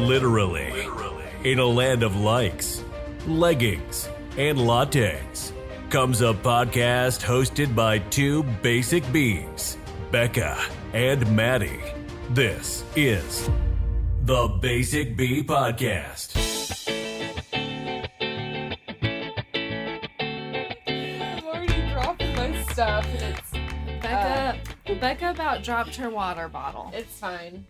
Literally. In a land of likes, leggings, and lattes comes a podcast hosted by two basic beings, Bekah and Maddy. This is the Basic Bee Podcast. I'm already dropping my stuff and it's... Bekah about dropped her water bottle. It's fine.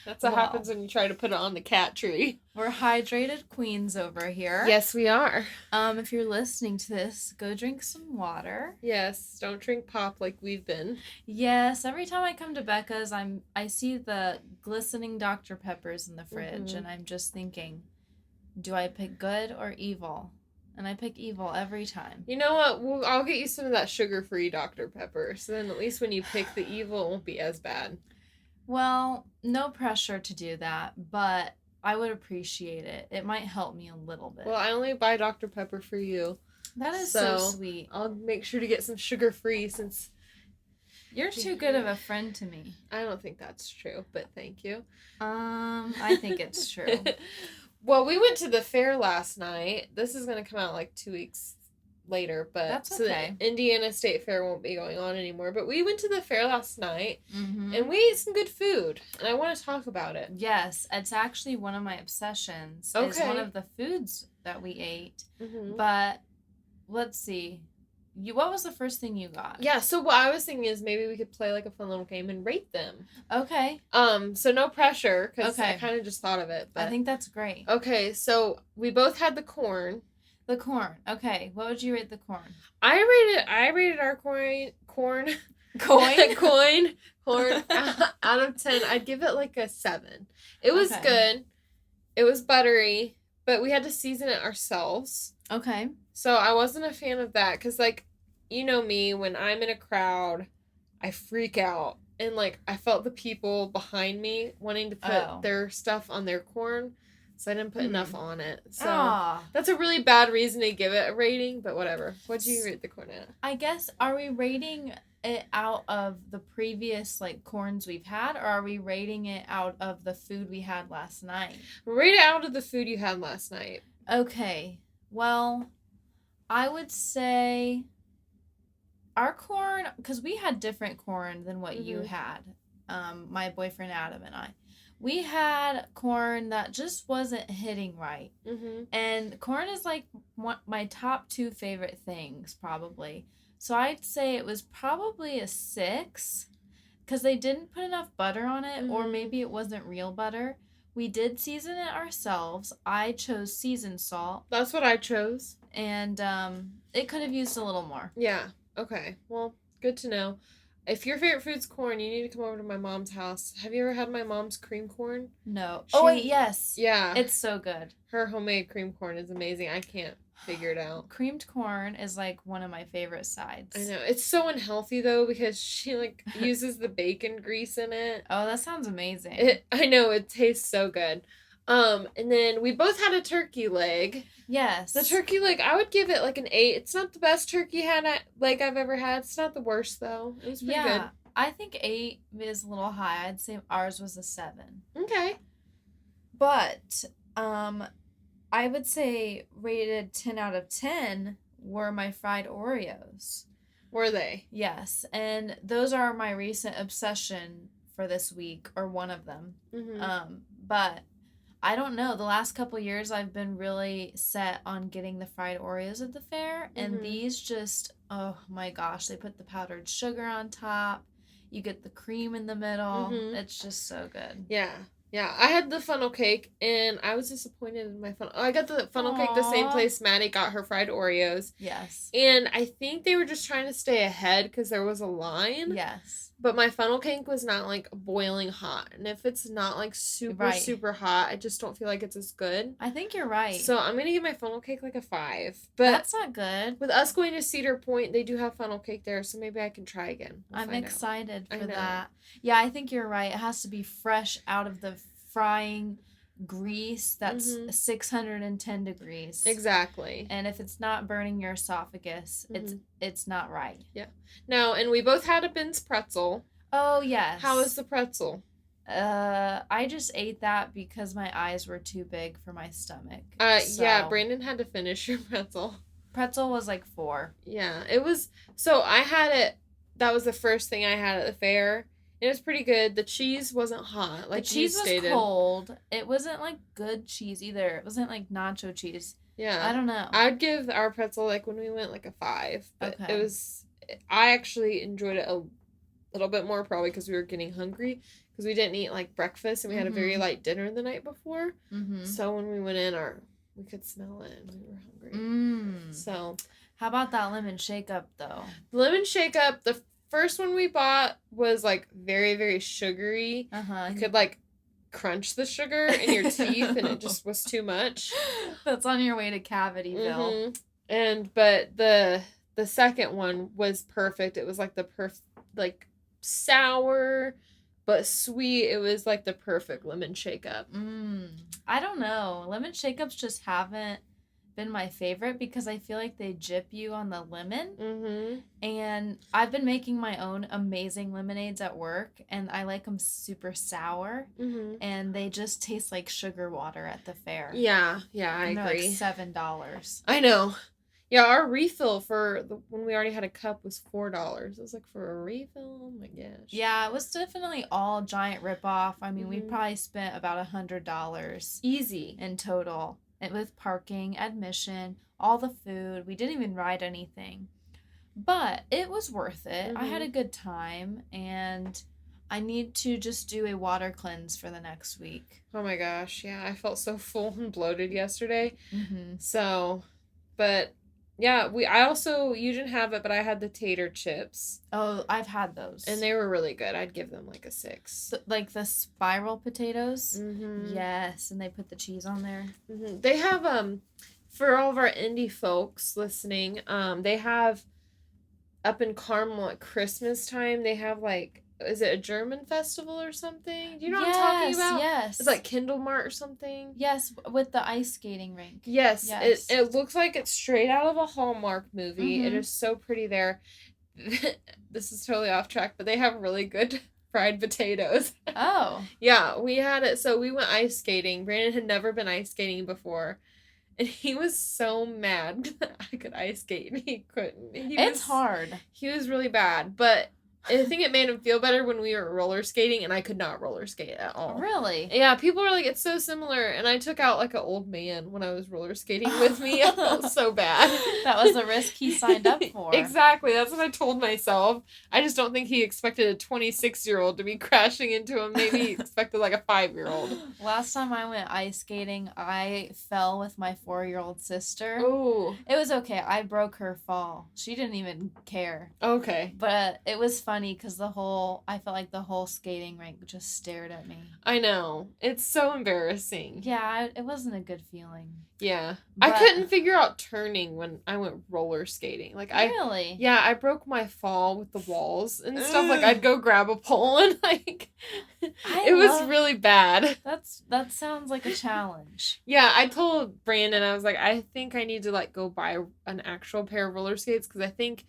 That's what happens when you try to put it on the cat tree. We're hydrated queens over here. Yes, we are. If you're listening to this, go drink some water. Yes, don't drink pop like we've been. Yes, every time I come to Bekah's, I see the glistening Dr. Peppers in the fridge, and I'm just thinking, do I pick good or evil? And I pick evil every time. You know what? I'll get you some of that sugar-free Dr. Pepper, so then at least when you pick the evil, it won't be as bad. Well, no pressure to do that, but I would appreciate it. It might help me a little bit. Well, I only buy Dr. Pepper for you. That is so sweet. I'll make sure to get some sugar-free since... You're too good of a friend to me. I don't think that's true, but thank you. I think it's true. Well, we went to the fair last night. This is going to come out like 2 weeks later, but that's okay. So the Indiana State Fair won't be going on anymore. But we went to the fair last night, and we ate some good food, and I want to talk about it. Yes, it's actually one of my obsessions. Okay. It's one of the foods that we ate. But let's see. What was the first thing you got? Yeah, so what I was thinking is maybe we could play like a fun little game and rate them. Okay. So no pressure, because I kind of just thought of it. But... I think that's great. Okay, so we both had the corn. The corn. Okay, what would you rate the corn? I rated our corn out of 10. I'd give it like a 7. It was good. It was buttery, but we had to season it ourselves. Okay. So I wasn't a fan of that because, like, you know me, when I'm in a crowd, I freak out. And, like, I felt the people behind me wanting to put their stuff on their corn. So I didn't put enough on it. So that's a really bad reason to give it a rating, but whatever. What'd you rate the corn at? I guess, are we rating it out of the previous, like, corns we've had, or are we rating it out of the food we had last night? Rate it out of the food you had last night. Okay. Well, I would say our corn, because we had different corn than what you had, my boyfriend Adam and I. We had corn that just wasn't hitting right. And corn is like my top 2 favorite things, probably. So I'd say it was probably a 6, because they didn't put enough butter on it, or maybe it wasn't real butter. We did season it ourselves. I chose seasoned salt. That's what I chose. And it could have used a little more. Yeah. Okay. Well, good to know. If your favorite food's corn, you need to come over to my mom's house. Have you ever had my mom's cream corn? No. Wait, yes. Yeah. It's so good. Her homemade cream corn is amazing. I can't figure it out. Creamed corn is like one of my favorite sides. I know. It's so unhealthy though because she like uses the bacon grease in it. Oh, that sounds amazing. I know, it tastes so good. And then we both had a turkey leg. Yes. The turkey leg, I would give it like an 8. It's not the best turkey leg I've ever had. It's not the worst though. It was pretty good. I think 8 is a little high. I'd say ours was a 7. Okay. But, I would say rated 10 out of 10 were my fried Oreos. Were they? Yes. And those are my recent obsession for this week, or one of them. But I don't know. The last couple years, I've been really set on getting the fried Oreos at the fair. And these just, oh my gosh, they put the powdered sugar on top. You get the cream in the middle. It's just so good. Yeah. Yeah. I had the funnel cake, and I was disappointed in my funnel. I got the funnel cake the same place Maddy got her fried Oreos. Yes. And I think they were just trying to stay ahead because there was a line. Yes. But my funnel cake was not, like, boiling hot. And if it's not, like, super hot, I just don't feel like it's as good. I think you're right. So I'm going to give my funnel cake, like, a 5. But that's not good. With us going to Cedar Point, they do have funnel cake there, so maybe I can try again. I'm excited for that. Yeah, I think you're right. It has to be fresh out of the frying grease that's 610 degrees. Exactly. And if it's not burning your esophagus, it's not right. Yeah. Now, and we both had a Ben's pretzel. Oh, yes. How is the pretzel? I just ate that because my eyes were too big for my stomach. Yeah, Brandon had to finish your pretzel. Pretzel was like 4. Yeah, it was. So I had it. That was the first thing I had at the fair. It was pretty good. The cheese wasn't hot. Like, the cheese was cold. It wasn't like good cheese either. It wasn't like nacho cheese. Yeah. I don't know. I'd give our pretzel, like, when we went, like, a 5. But okay. It was... I actually enjoyed it a little bit more, probably because we were getting hungry. Because we didn't eat, like, breakfast, and we had a very light dinner the night before. Mm-hmm. So when we went in, we could smell it, and we were hungry. So... How about that lemon shake-up, though? Lemon shake-up, the first one we bought was, like, very, very sugary. You could, like, crunch the sugar in your teeth, and it just was too much. That's on your way to Cavityville. But the second one was perfect. It was, like, like, sour but sweet. It was, like, the perfect lemon shake-up. I don't know. Lemon shake-ups just haven't been my favorite because I feel like they jip you on the lemon. And I've been making my own amazing lemonades at work, and I like them super sour, and they just taste like sugar water at the fair. Yeah, I agree. Like $7. I know. Yeah, our refill for when we already had a cup was $4. It was like, for a refill? Oh my gosh. Yeah, it was definitely all giant ripoff. I mean, we probably spent about $100 easy in total. With parking, admission, all the food. We didn't even ride anything. But it was worth it. I had a good time, and I need to just do a water cleanse for the next week. Oh my gosh, yeah. I felt so full and bloated yesterday. So, but yeah, you didn't have it, but I had the tater chips. Oh, I've had those. And they were really good. I'd give them like a 6. Like the spiral potatoes? Yes, and they put the cheese on there. They have, for all of our indie folks listening, they have up in Carmel at Christmas time, they have like, is it a German festival or something? Do you know what I'm talking about? Yes. It's like Kindlemart or something. Yes, with the ice skating rink. Yes. It looks like it's straight out of a Hallmark movie. It is so pretty there. This is totally off track, but they have really good fried potatoes. Oh. Yeah, we had it. So we went ice skating. Brandon had never been ice skating before. And he was so mad that I could ice skate and he couldn't. It's hard. He was really bad, but I think it made him feel better when we were roller skating, and I could not roller skate at all. Really? Yeah, people were like, it's so similar, and I took out, like, an old man when I was roller skating with me. I felt so bad. That was a risk he signed up for. Exactly, that's what I told myself. I just don't think he expected a 26-year-old to be crashing into him. Maybe he expected, like, a 5-year-old. Last time I went ice skating, I fell with my 4-year-old sister. Ooh. It was okay. I broke her fall. She didn't even care. Okay. But it was funny because I felt like the whole skating rink just stared at me. I know. It's so embarrassing. Yeah, it wasn't a good feeling. Yeah. But I couldn't figure out turning when I went roller skating. Like, really? Yeah, I broke my fall with the walls and stuff. Like, I'd go grab a pole and, like, it was really bad. That sounds like a challenge. Yeah, I told Brandon, I was like, I think I need to, like, go buy an actual pair of roller skates because I think,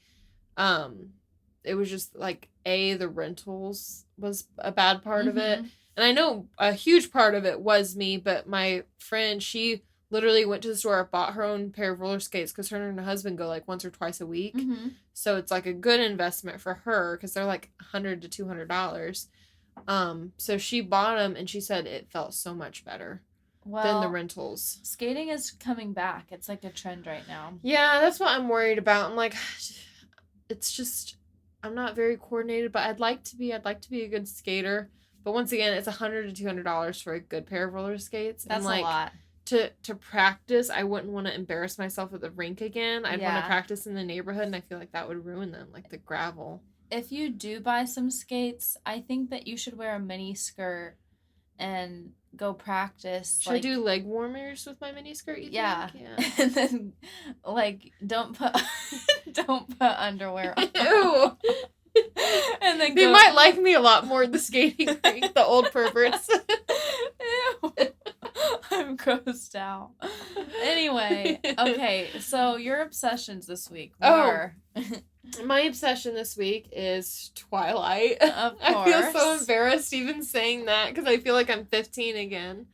it was just, like, the rentals was a bad part of it. And I know a huge part of it was me, but my friend, she literally went to the store, bought her own pair of roller skates because her and her husband go, like, once or twice a week. So it's, like, a good investment for her because they're, like, $100 to $200. So she bought them, and she said it felt so much better than the rentals. Skating is coming back. It's, like, a trend right now. Yeah, that's what I'm worried about. I'm like, it's just... I'm not very coordinated, but I'd like to be a good skater. But once again, it's $100 to $200 for a good pair of roller skates. That's and, like, a lot. To practice, I wouldn't want to embarrass myself at the rink again. I'd want to practice in the neighborhood, and I feel like that would ruin them, like the gravel. If you do buy some skates, I think that you should wear a mini skirt and go practice. Should I do leg warmers with my mini skirt, you think? Yeah. And then, like, don't put underwear on. Ew. And then they might like me a lot more at the skating rink, the old perverts. Ew. I'm grossed out. Anyway, okay, so your obsessions this week were... My obsession this week is Twilight. Of course. I feel so embarrassed even saying that because I feel like I'm 15 again.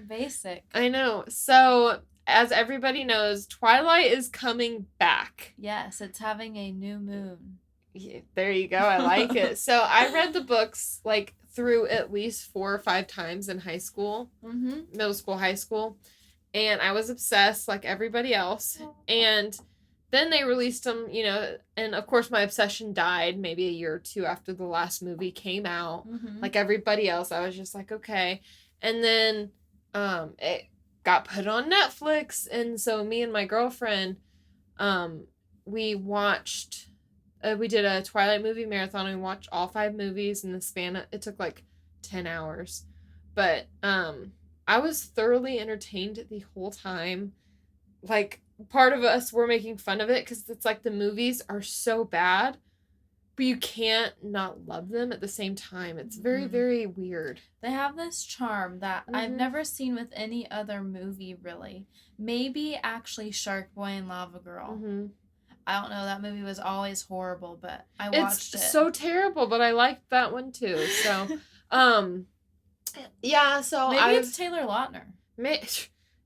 #basic. I know. So, as everybody knows, Twilight is coming back. Yes, it's having a new moon. Yeah, there you go. I like it. So, I read the books like through at least 4 or 5 times in high school, middle school, high school, and I was obsessed like everybody else. And then they released them, you know, and of course my obsession died maybe a year or 2 after the last movie came out. Like everybody else, I was just like, okay. And then it got put on Netflix, and so me and my girlfriend, we watched, we did a Twilight movie marathon, and we watched all 5 movies in the span of, it took like 10 hours. But I was thoroughly entertained the whole time. Like, part of us were making fun of it because it's like the movies are so bad, but you can't not love them at the same time. It's very, very weird. They have this charm that I've never seen with any other movie, really. Maybe actually Shark Boy and Lava Girl. I don't know, that movie was always horrible, but I watched it. It's so terrible, but I liked that one too. So, yeah, so maybe it's Taylor Lautner.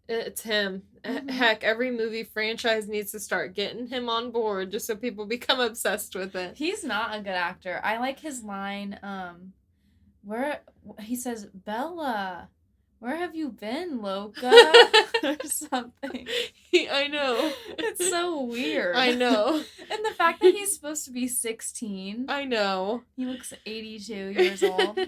It's him. Heck, every movie franchise needs to start getting him on board just so people become obsessed with it. He's not a good actor. I like his line, where he says, "Bella, where have you been, Loca?" or something. I know. It's so weird. I know. And the fact that he's supposed to be 16. I know. He looks 82 years old.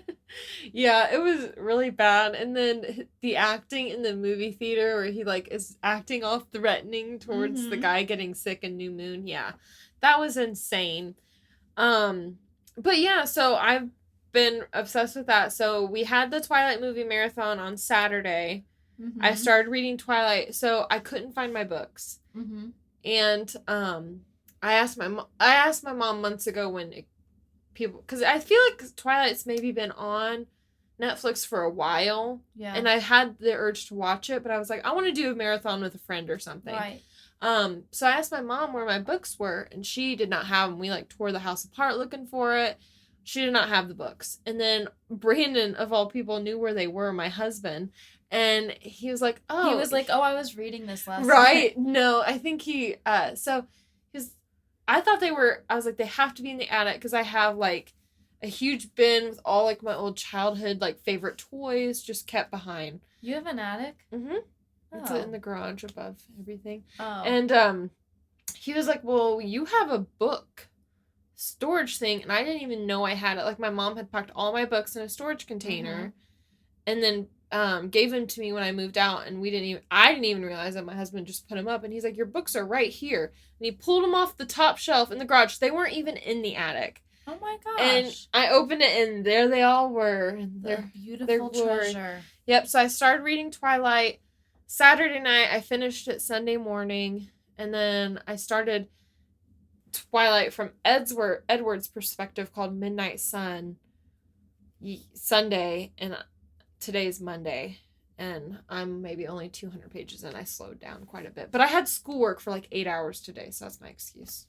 Yeah, it was really bad. And then the acting in the movie theater where he like is acting all threatening towards the guy getting sick in New Moon. Yeah, that was insane. But yeah, so I've been obsessed with that. So we had the Twilight movie marathon on Saturday. I started reading Twilight, so I couldn't find my books. And I asked my mom months ago when people, because I feel like Twilight's maybe been on Netflix for a while. Yeah. And I had the urge to watch it, but I was like, I want to do a marathon with a friend or something. Right. So I asked my mom where my books were, and she did not have them. We like tore the house apart looking for it. She did not have the books. And then Brandon, of all people, knew where they were, my husband. And he was like, oh. He was like, oh, I was reading this last night. Right? No, I think he, I thought they were, I was like, they have to be in the attic because I have like a huge bin with all like my old childhood like favorite toys just kept behind. You have an attic? It's in the garage above everything. Oh. And he was like, well, you have a book storage thing, and I didn't even know I had it. Like, my mom had packed all my books in a storage container and then gave them to me when I moved out, and I didn't even realize that my husband just put them up, and he's like, your books are right here. And he pulled them off the top shelf in the garage. They weren't even in the attic. Oh my gosh. And I opened it, and there they all were. And they're beautiful treasure. Yep, so I started reading Twilight Saturday night. I finished it Sunday morning, and then I started Twilight from Edward's perspective called Midnight Sun Sunday, and today's Monday, and I'm maybe only 200 pages in. I slowed down quite a bit, but I had schoolwork for like 8 hours today, so that's my excuse.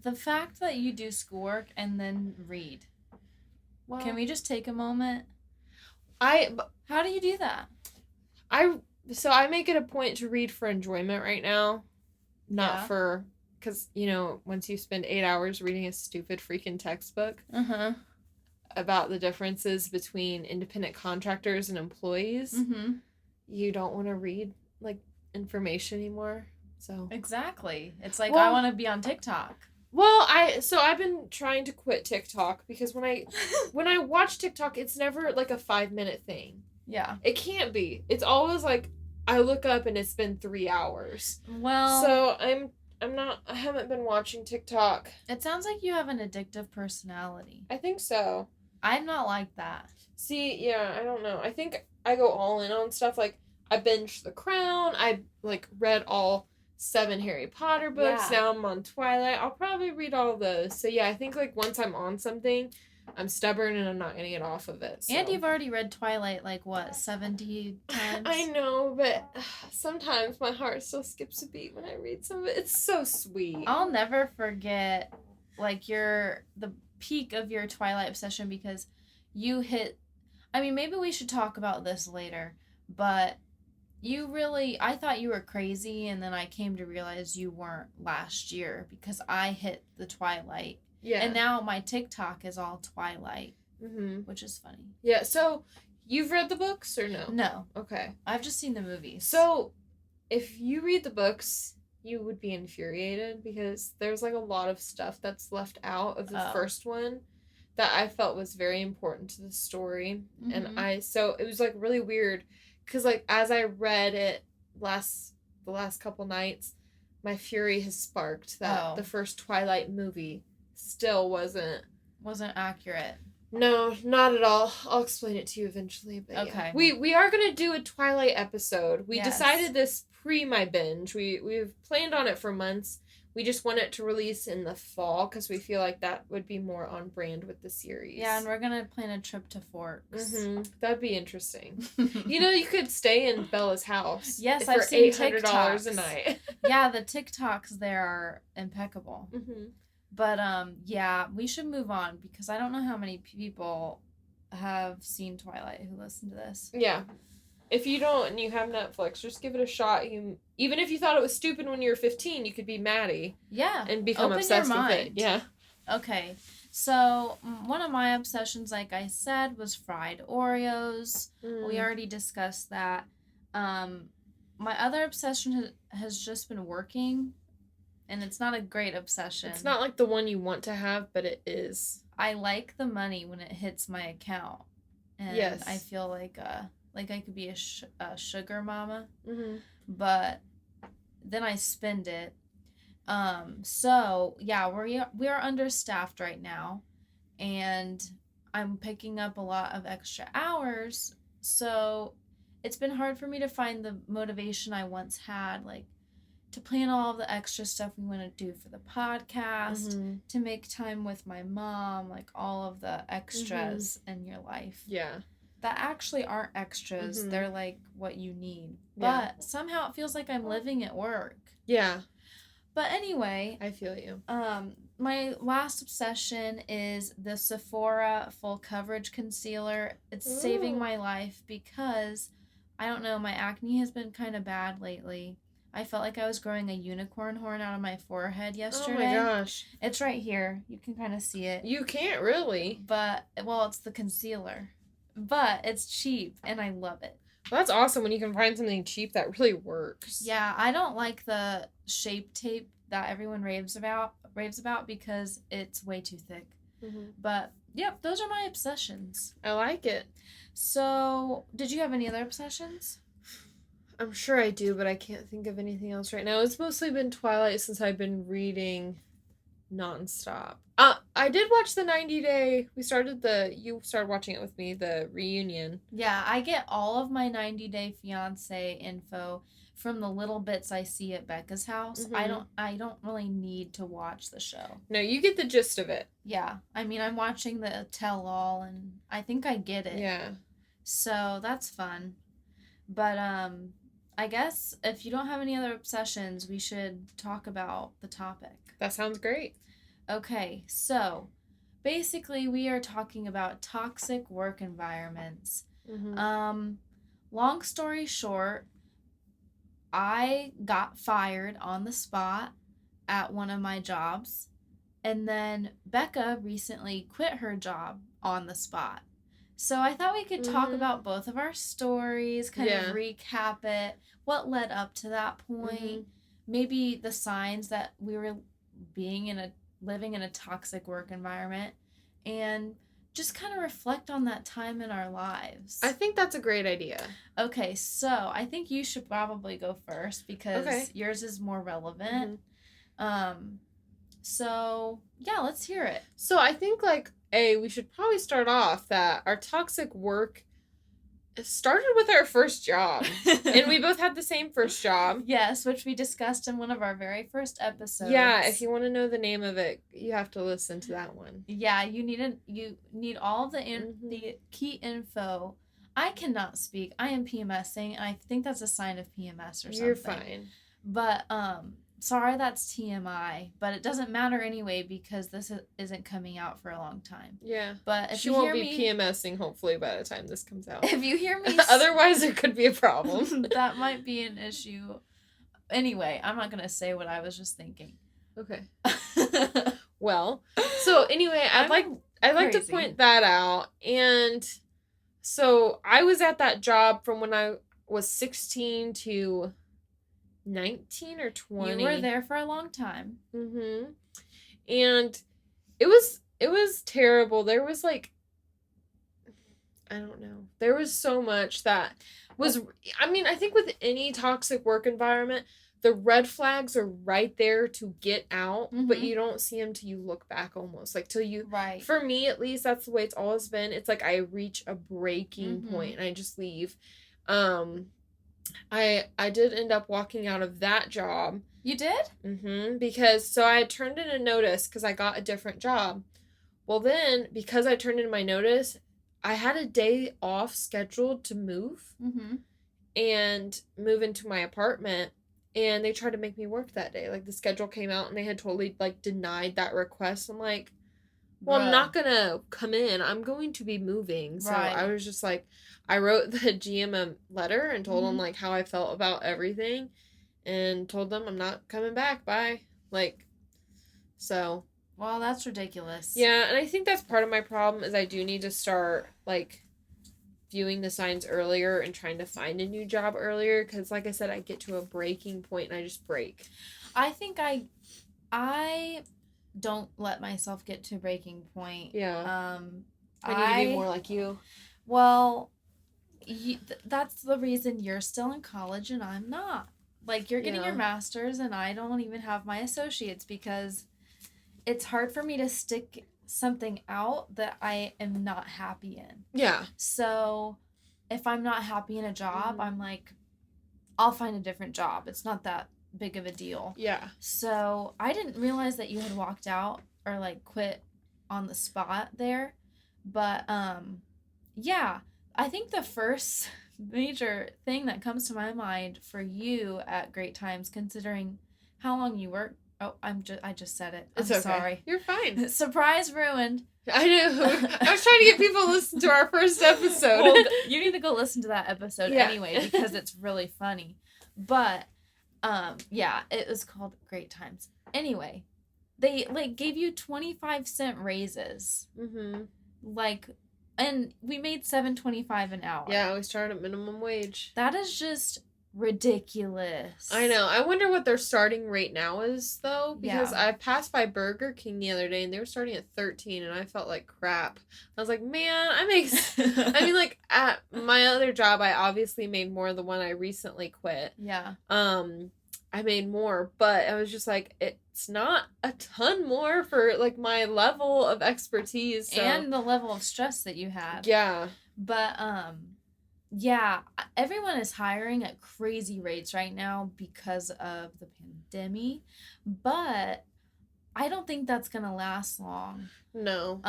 The fact that you do schoolwork and then read, well, can we just take a moment? How do you do that? I make it a point to read for enjoyment right now, not for, because, you know, once you spend 8 hours reading a stupid freaking textbook about the differences between independent contractors and employees, you don't want to read, like, information anymore. So exactly. It's like, I want to be on TikTok. Well, I've been trying to quit TikTok because when I watch TikTok, it's never, like, a 5-minute thing. Yeah. It can't be. It's always, like, I look up and it's been 3 hours. Well. So I haven't been watching TikTok. It sounds like you have an addictive personality. I think so. I'm not like that. See, yeah, I don't know. I think I go all in on stuff. Like, I binged The Crown. I, like, read all 7 Harry Potter books. Yeah. Now I'm on Twilight. I'll probably read all those. So, yeah, I think, like, once I'm on something, I'm stubborn and I'm not going to get off of it. So. And you've already read Twilight, like, what, 70 times? I know, but sometimes my heart still skips a beat when I read some of it. It's so sweet. I'll never forget like the peak of your Twilight obsession because you hit. I mean, maybe we should talk about this later, but I thought you were crazy, and then I came to realize you weren't last year because I hit the Twilight. Yeah. And now my TikTok is all Twilight, which is funny. Yeah, so you've read the books or no? No. Okay. I've just seen the movies. So if you read the books, you would be infuriated because there's like a lot of stuff that's left out of the first one that I felt was very important to the story. And so it was like really weird because like as I read it the last couple nights, my fury has sparked that the first Twilight movie still wasn't accurate. No, not at all. I'll explain it to you eventually. But okay. Yeah. We are going to do a Twilight episode. We decided this pre my binge. We've planned on it for months. We just want it to release in the fall because we feel like that would be more on brand with the series. Yeah, and we're going to plan a trip to Forks. That'd be interesting. You could stay in Bella's house. Yes, I've seen $800 TikToks. A night. Yeah, the TikToks there are impeccable. But, yeah, we should move on because I don't know how many people have seen Twilight who listen to this. Yeah. If you don't and you have Netflix, just give it a shot. Even if you thought it was stupid when you were 15, you could be Maddy. Yeah. And become obsessed with it. Yeah. Okay. So, one of my obsessions, like I said, was fried Oreos. We already discussed that. My other obsession has just been working. And it's not a great obsession. It's not like the one you want to have, but it is. I like the money when it hits my account. And yes. I feel like I could be a sugar mama. But then I spend it. So, yeah, we are understaffed right now. And I'm picking up a lot of extra hours. So, it's been hard for me to find the motivation I once had, like, to plan all of the extra stuff we want to do for the podcast, to make time with my mom, like all of the extras in your life. Yeah. That actually aren't extras. They're like what you need. Yeah. But somehow it feels like I'm living at work. Yeah. But anyway. I feel you. My last obsession is the Sephora Full Coverage Concealer. It's saving my life because, I don't know, my acne has been kind of bad lately. I felt like I was growing a unicorn horn out of my forehead yesterday. Oh my gosh. It's right here. You can kind of see it. You can't really. But, well, it's the concealer. But it's cheap, and I love it. Well, that's awesome when you can find something cheap that really works. Yeah, I don't like the Shape Tape that everyone raves about because it's way too thick. But, yep, those are my obsessions. I like it. So, did you have any other obsessions? I'm sure I do, but I can't think of anything else right now. It's mostly been Twilight since I've been reading nonstop. I did watch the 90-day. You started watching it with me, the reunion. Yeah, I get all of my 90-day fiance info from the little bits I see at Bekah's house. I don't really need to watch the show. No, you get the gist of it. Yeah. I mean, I'm watching the tell-all, and I think I get it. Yeah. So, that's fun. But, I guess if you don't have any other obsessions, we should talk about the topic. That sounds great. Okay, so basically we are talking about toxic work environments. Long story short, I got fired on the spot at one of my jobs, and then Bekah recently quit her job on the spot. So I thought we could talk about both of our stories, kind of recap it, what led up to that point, maybe the signs that we were living in a toxic work environment, and just kind of reflect on that time in our lives. I think that's a great idea. Okay, so I think you should probably go first because yours is more relevant. So, yeah, let's hear it. So I think, we should probably start off that our toxic work started with our first job. And we both had the same first job. Yes, which we discussed in one of our very first episodes. Yeah, if you want to know the name of it, you have to listen to that one. Yeah, you need all of the key info. I cannot speak. I am PMSing, and I think that's a sign of PMS or something. You're fine. But sorry, that's TMI, but it doesn't matter anyway because this isn't coming out for a long time. Yeah. But if she you won't hear be me, PMSing hopefully by the time this comes out. If you hear me, otherwise there could be a problem. That might be an issue. Anyway, I'm not gonna say what I was just thinking. Okay. Well, so anyway, I'd like to point that out. And so I was at that job from when I was 16 to 19 or 20. You were there for a long time. Mm-hmm. And it was terrible. There was like, I don't know. There was so much that was, I mean, I think with any toxic work environment, the red flags are right there to get out, but you don't see them till you look back almost. Like, till you... Right. For me, at least, that's the way it's always been. It's like I reach a breaking point and I just leave. I did end up walking out of that job. You did? Mm-hmm. Because, so I had turned in a notice because I got a different job. Well, then, because I turned in my notice, I had a day off scheduled to move. And move into my apartment. And they tried to make me work that day. Like, the schedule came out and they had totally, like, denied that request. I'm like, well, I'm not gonna come in. I'm going to be moving. So I was just like, I wrote the GM a letter and told them, like, how I felt about everything. And told them I'm not coming back. Bye. Like, so. Well, that's ridiculous. Yeah, and I think that's part of my problem is I do need to start, like, viewing the signs earlier and trying to find a new job earlier, because like I said, I get to a breaking point and I just break. I think I don't let myself get to a breaking point. Yeah. I need to be more like you. Well, that's the reason you're still in college and I'm not. Like, you're getting your master's and I don't even have my associates because it's hard for me to stick something out that I am not happy in. Yeah. So if I'm not happy in a job, I'm like, I'll find a different job. It's not that big of a deal. Yeah. So I didn't realize that you had walked out or like quit on the spot there. But yeah, I think the first major thing that comes to my mind for you at Great Times, considering how long you worked. Oh, I just said it. I'm okay. Sorry. You're fine. Surprise ruined. I know. I was trying to get people to listen to our first episode. Well, you need to go listen to that episode anyway because it's really funny. But yeah, it was called Great Times. Anyway, they like gave you 25-cent raises. Like, and we made $7.25 an hour. Yeah, we started at minimum wage. That is just ridiculous. I know. I wonder what their starting rate now is, though, because I passed by Burger King the other day and they were starting at 13 and I felt like crap. I was like, man, I mean, like, at my other job, I obviously made more than the one I recently quit. Yeah. I made more, but I was just like, it's not a ton more for, like, my level of expertise. So. And the level of stress that you have. Yeah. But, yeah, everyone is hiring at crazy rates right now because of the pandemic, but I don't think that's going to last long. No.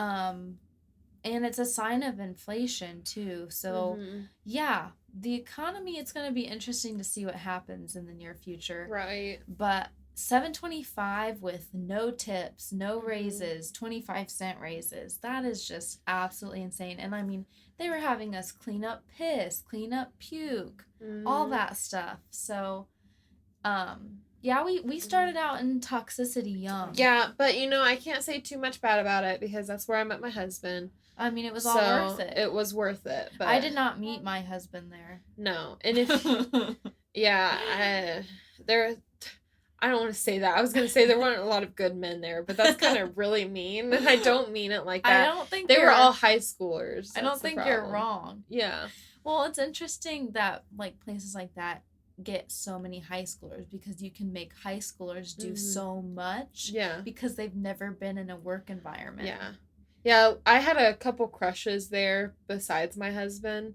And it's a sign of inflation too. So, yeah, the economy, it's going to be interesting to see what happens in the near future. Right. But $7.25 with no tips, no raises, 25-cent raises. That is just absolutely insane. And I mean, they were having us clean up piss, clean up puke, all that stuff. So, yeah, we started out in toxicity young. Yeah, but you know, I can't say too much bad about it because that's where I met my husband. I mean, it was all worth it. It was worth it. But I did not meet my husband there. No. And if yeah, I don't want to say that. I was going to say there weren't a lot of good men there, but that's kind of really mean. And I don't mean it like that. I don't think they were all high schoolers. I don't think you're wrong. Yeah. Well, it's interesting that like places like that get so many high schoolers because you can make high schoolers do so much. Yeah. Because they've never been in a work environment. Yeah. Yeah, I had a couple crushes there besides my husband.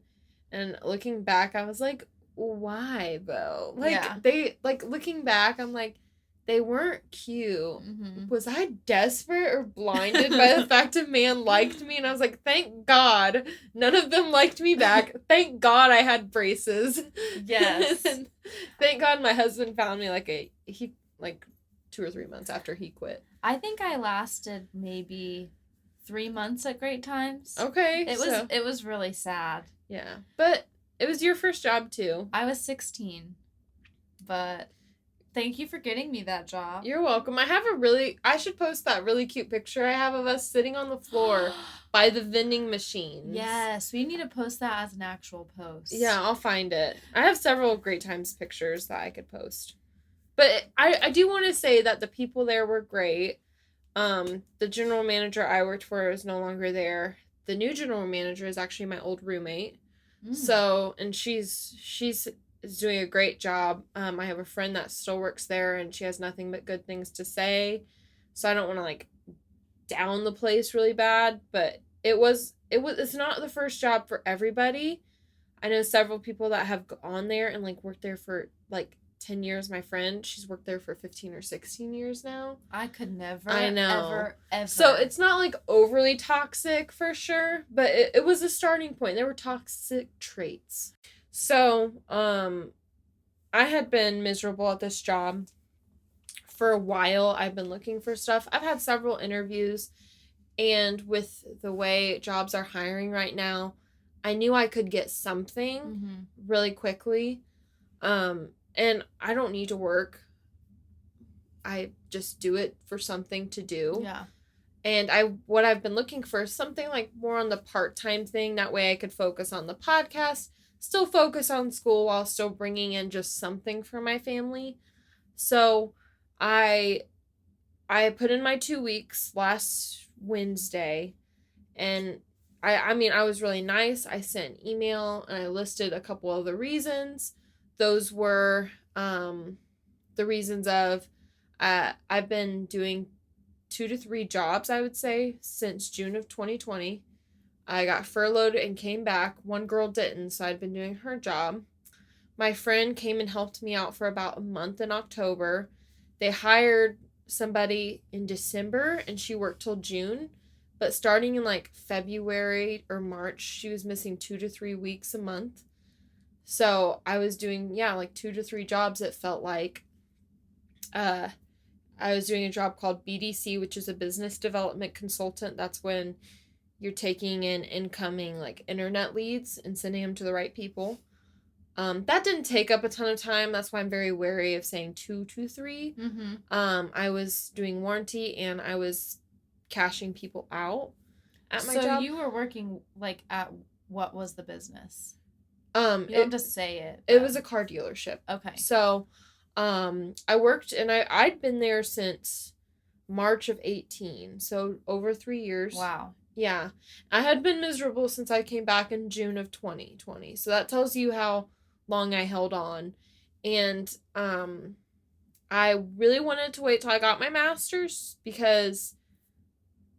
And looking back, I was like, why though? Like they like looking back, I'm like, they weren't cute. Was I desperate or blinded by the fact a man liked me? And I was like, thank God none of them liked me back. Thank God I had braces. Yes. And thank God my husband found me like he like 2 or 3 months after he quit. I think I lasted maybe 3 months at Great Times. Okay. It was really sad. Yeah. But it was your first job too. I was 16. But thank you for getting me that job. You're welcome. I should post that really cute picture I have of us sitting on the floor by the vending machines. Yes, we need to post that as an actual post. Yeah, I'll find it. I have several Great Times pictures that I could post. But I do want to say that the people there were great. The general manager I worked for is no longer there. The new general manager is actually my old roommate. So, and she's doing a great job. I have a friend that still works there, and she has nothing but good things to say. So I don't want to like down the place really bad, but it's not the first job for everybody. I know several people that have gone there and like worked there for like 10 years. My friend, she's worked there for 15 or 16 years now. I could never. I know. Ever. So it's not like overly toxic for sure, but it was a starting point. There were toxic traits. So, I had been miserable at this job for a while. I've been looking for stuff. I've had several interviews, and with the way jobs are hiring right now, I knew I could get something really quickly. And I don't need to work. I just do it for something to do. Yeah. And what I've been looking for is something like more on the part-time thing. That way I could focus on the podcast, still focus on school while still bringing in just something for my family. So I put in my 2 weeks last Wednesday, and I was really nice. I sent an email and I listed a couple of the reasons. Those were the reasons of I've been doing 2 to 3 jobs, I would say, since June of 2020. I got furloughed and came back. One girl didn't, so I'd been doing her job. My friend came and helped me out for about a month in October. They hired somebody in December, and she worked till June. But starting in like February or March, she was missing 2 to 3 weeks a month. So I was doing, like 2 to 3 jobs, it felt like. I was doing a job called BDC, which is a business development consultant. That's when you're taking in incoming like internet leads and sending them to the right people. That didn't take up a ton of time. That's why I'm very wary of saying 2 to 3. I was doing warranty, and I was cashing people out at my job. So you were working like at what was the business? You don't have to say it. It was a car dealership. Okay. So, I worked, and I'd been there since March of 18, so over 3 years. Wow. Yeah. I had been miserable since I came back in June of 2020, so that tells you how long I held on. And, I really wanted to wait till I got my master's, because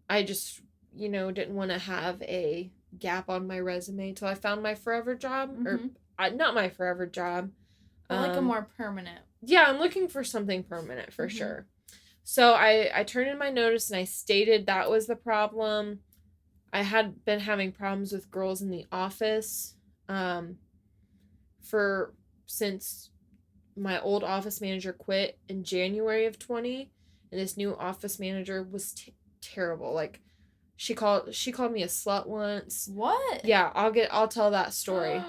I just, didn't want to have a gap on my resume till I found my forever job, or not my forever job. Like a more permanent. Yeah, I'm looking for something permanent for sure. So I turned in my notice, and I stated that was the problem. I had been having problems with girls in the office since my old office manager quit in January of 20, and this new office manager was terrible. Like, she called me a slut once. What? Yeah, I'll tell that story.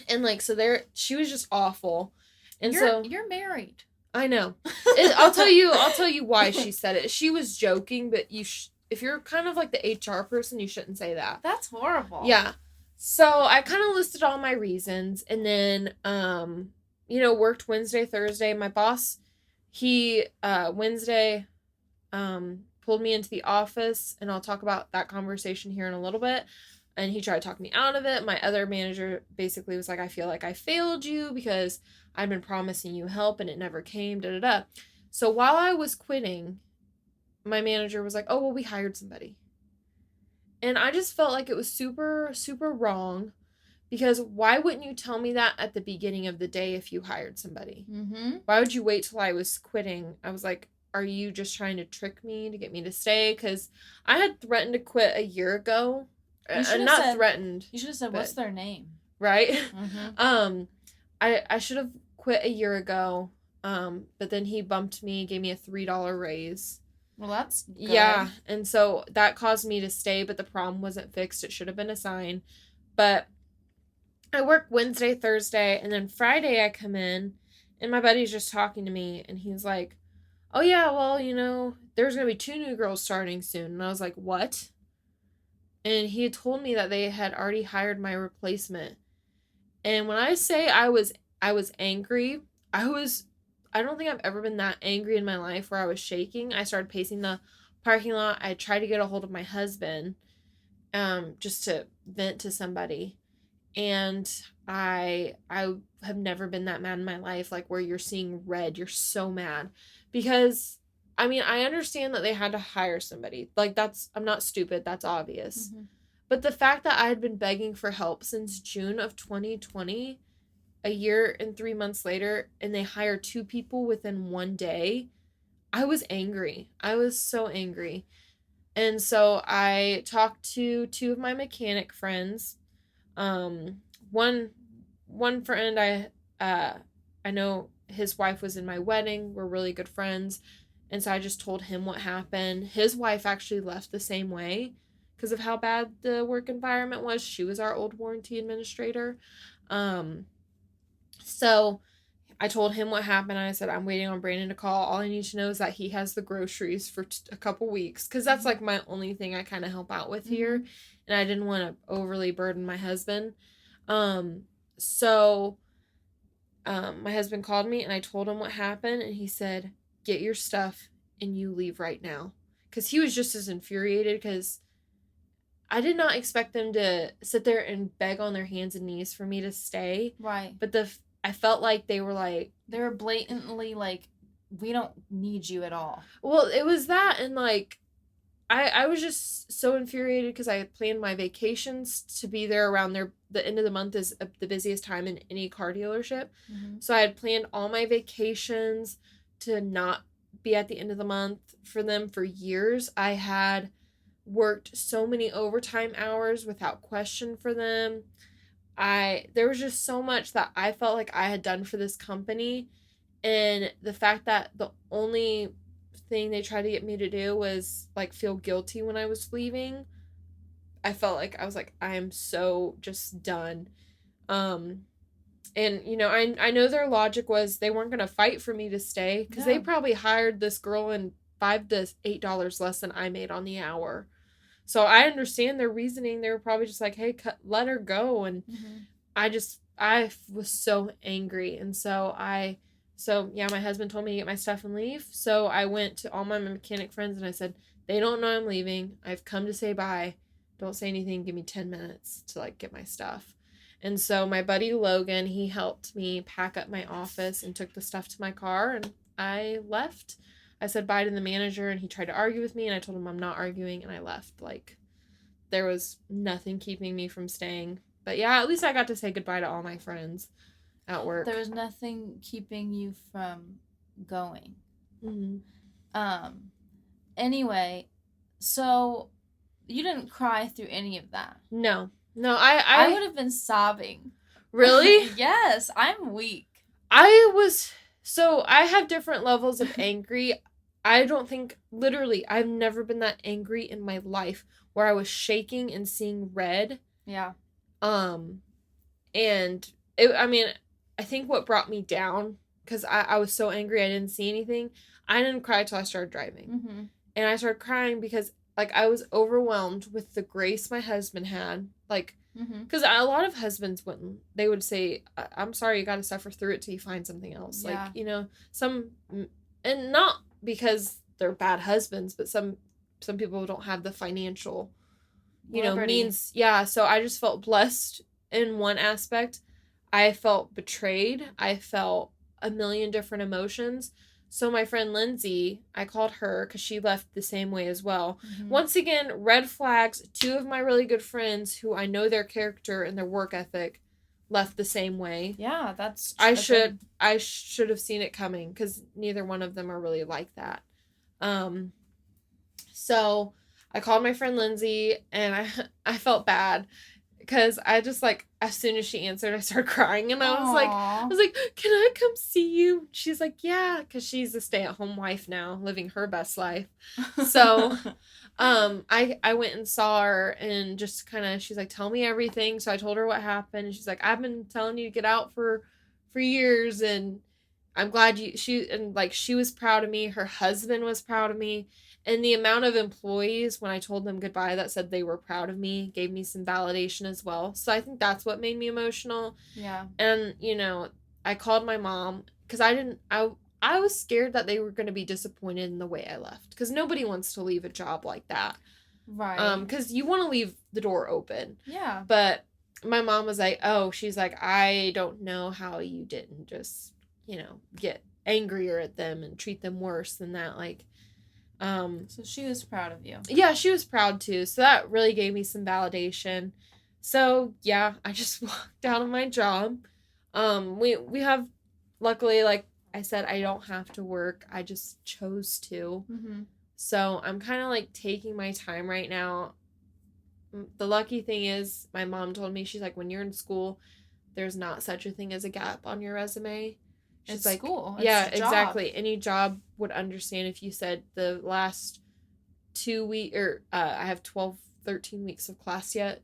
And like, so she was just awful. And you're married. I know. I'll tell you why she said it. She was joking, but if you're kind of like the HR person, you shouldn't say that. That's horrible. Yeah. So I kind of listed all my reasons, and then worked Wednesday, Thursday. My boss, he Wednesday pulled me into the office, and I'll talk about that conversation here in a little bit. And he tried to talk me out of it. My other manager basically was like, I feel like I failed you because I've been promising you help and it never came, So while I was quitting, my manager was like, oh, well, we hired somebody. And I just felt like it was super, super wrong, because why wouldn't you tell me that at the beginning of the day if you hired somebody? Why would you wait till I was quitting? I was like, are you just trying to trick me to get me to stay? Because I had threatened to quit a year ago. Threatened. You should have said, what's their name? Right? I should have quit a year ago. But then he bumped me, gave me a $3 raise. Well, that's good. Yeah, and so that caused me to stay, but the problem wasn't fixed. It should have been a sign. But I work Wednesday, Thursday, and then Friday I come in, and my buddy's just talking to me, and he's like, oh yeah, well, there's going to be 2 new girls starting soon. And I was like, what? And he had told me that they had already hired my replacement. And when I say I was angry, I don't think I've ever been that angry in my life where I was shaking. I started pacing the parking lot. I tried to get a hold of my husband, just to vent to somebody. And I have never been that mad in my life, like where you're seeing red, you're so mad. Because, I mean, I understand that they had to hire somebody. Like, I'm not stupid, that's obvious. Mm-hmm. But the fact that I had been begging for help since June of 2020, a year and 3 months later, and they hired 2 people within 1 day, I was angry. I was so angry. And so I talked to 2 of my mechanic friends. One friend I know his wife was in my wedding. We're really good friends. And so I just told him what happened. His wife actually left the same way because of how bad the work environment was. She was our old warranty administrator. So I told him what happened. I said, I'm waiting on Brandon to call. All I need to know is that he has the groceries for a couple weeks. Because that's like my only thing I kind of help out with here. And I didn't want to overly burden my husband. So my husband called me and I told him what happened. And he said, get your stuff and you leave right now. Because he was just as infuriated because I did not expect them to sit there and beg on their hands and knees for me to stay. Right. But I felt like they were blatantly like, we don't need you at all. Well, it was that, and like, I was just so infuriated because I had planned my vacations to be there around the end of the month is the busiest time in any car dealership. Mm-hmm. So I had planned all my vacations to not be at the end of the month for them for years. I had worked so many overtime hours without question for them. There was just so much that I felt like I had done for this company, and the fact that the only thing they tried to get me to do was like feel guilty when I was leaving. I felt like I was like, I am so just done. And I know their logic was they weren't gonna fight for me to stay because they probably hired this girl in $5 to $8 less than I made on the hour. So I understand their reasoning. They were probably just like, hey, let her go. And I was so angry. And so my husband told me to get my stuff and leave. So I went to all my mechanic friends and I said, they don't know I'm leaving. I've come to say bye. Don't say anything. Give me 10 minutes to like get my stuff. And so my buddy Logan, he helped me pack up my office and took the stuff to my car, and I left. I said bye to the manager and he tried to argue with me, and I told him I'm not arguing, and I left. Like, there was nothing keeping me from staying. But yeah, at least I got to say goodbye to all my friends at work. There was nothing keeping you from going. Mm-hmm. Anyway, so you didn't cry through any of that? No, I would have been sobbing. Really? Yes, I'm weak. So I have different levels of angry. I don't think, literally, I've never been that angry in my life where I was shaking and seeing red. Yeah. And I think what brought me down, because I was so angry I didn't see anything, I didn't cry till I started driving. Mm-hmm. And I started crying because, like, I was overwhelmed with the grace my husband had. Like, because a lot of husbands wouldn't. They would say, I'm sorry, you got to suffer through it till you find something else. Yeah. Like, some, and not because they're bad husbands, but some people don't have the financial, means. Yeah. So I just felt blessed in one aspect. I felt betrayed. I felt a million different emotions. So my friend Lindsay, I called her because she left the same way as well. Mm-hmm. Once again, red flags. 2 of my really good friends who I know their character and their work ethic left the same way. Yeah, I should have seen it coming because neither one of them are really like that. So I called my friend Lindsay and I felt bad because I just, like, as soon as she answered, I started crying, and I was like, can I come see you? She's like, yeah, because she's a stay-at-home wife now, living her best life. So, I went and saw her, and just kind of, she's like, tell me everything. So I told her what happened, and she's like, I've been telling you to get out for years, and I'm glad she was proud of me. Her husband was proud of me. And the amount of employees, when I told them goodbye, that said they were proud of me, gave me some validation as well. So I think that's what made me emotional. Yeah. And, I called my mom because I was scared that they were going to be disappointed in the way I left. Because nobody wants to leave a job like that. Right. Because you want to leave the door open. Yeah. But my mom was like, she's like, I don't know how you didn't just, get angrier at them and treat them worse than that. Like, so she was proud of you. Yeah, she was proud too. So that really gave me some validation. So yeah, I just walked out of my job. We have, luckily, like I said, I don't have to work. I just chose to. Mm-hmm. So I'm kind of like taking my time right now. The lucky thing is my mom told me, she's like, when you're in school, there's not such a thing as a gap on your resume. She's it's like, school. Yeah, exactly. Any job would understand if you said the last 2 weeks, or I have 12, 13 weeks of class yet,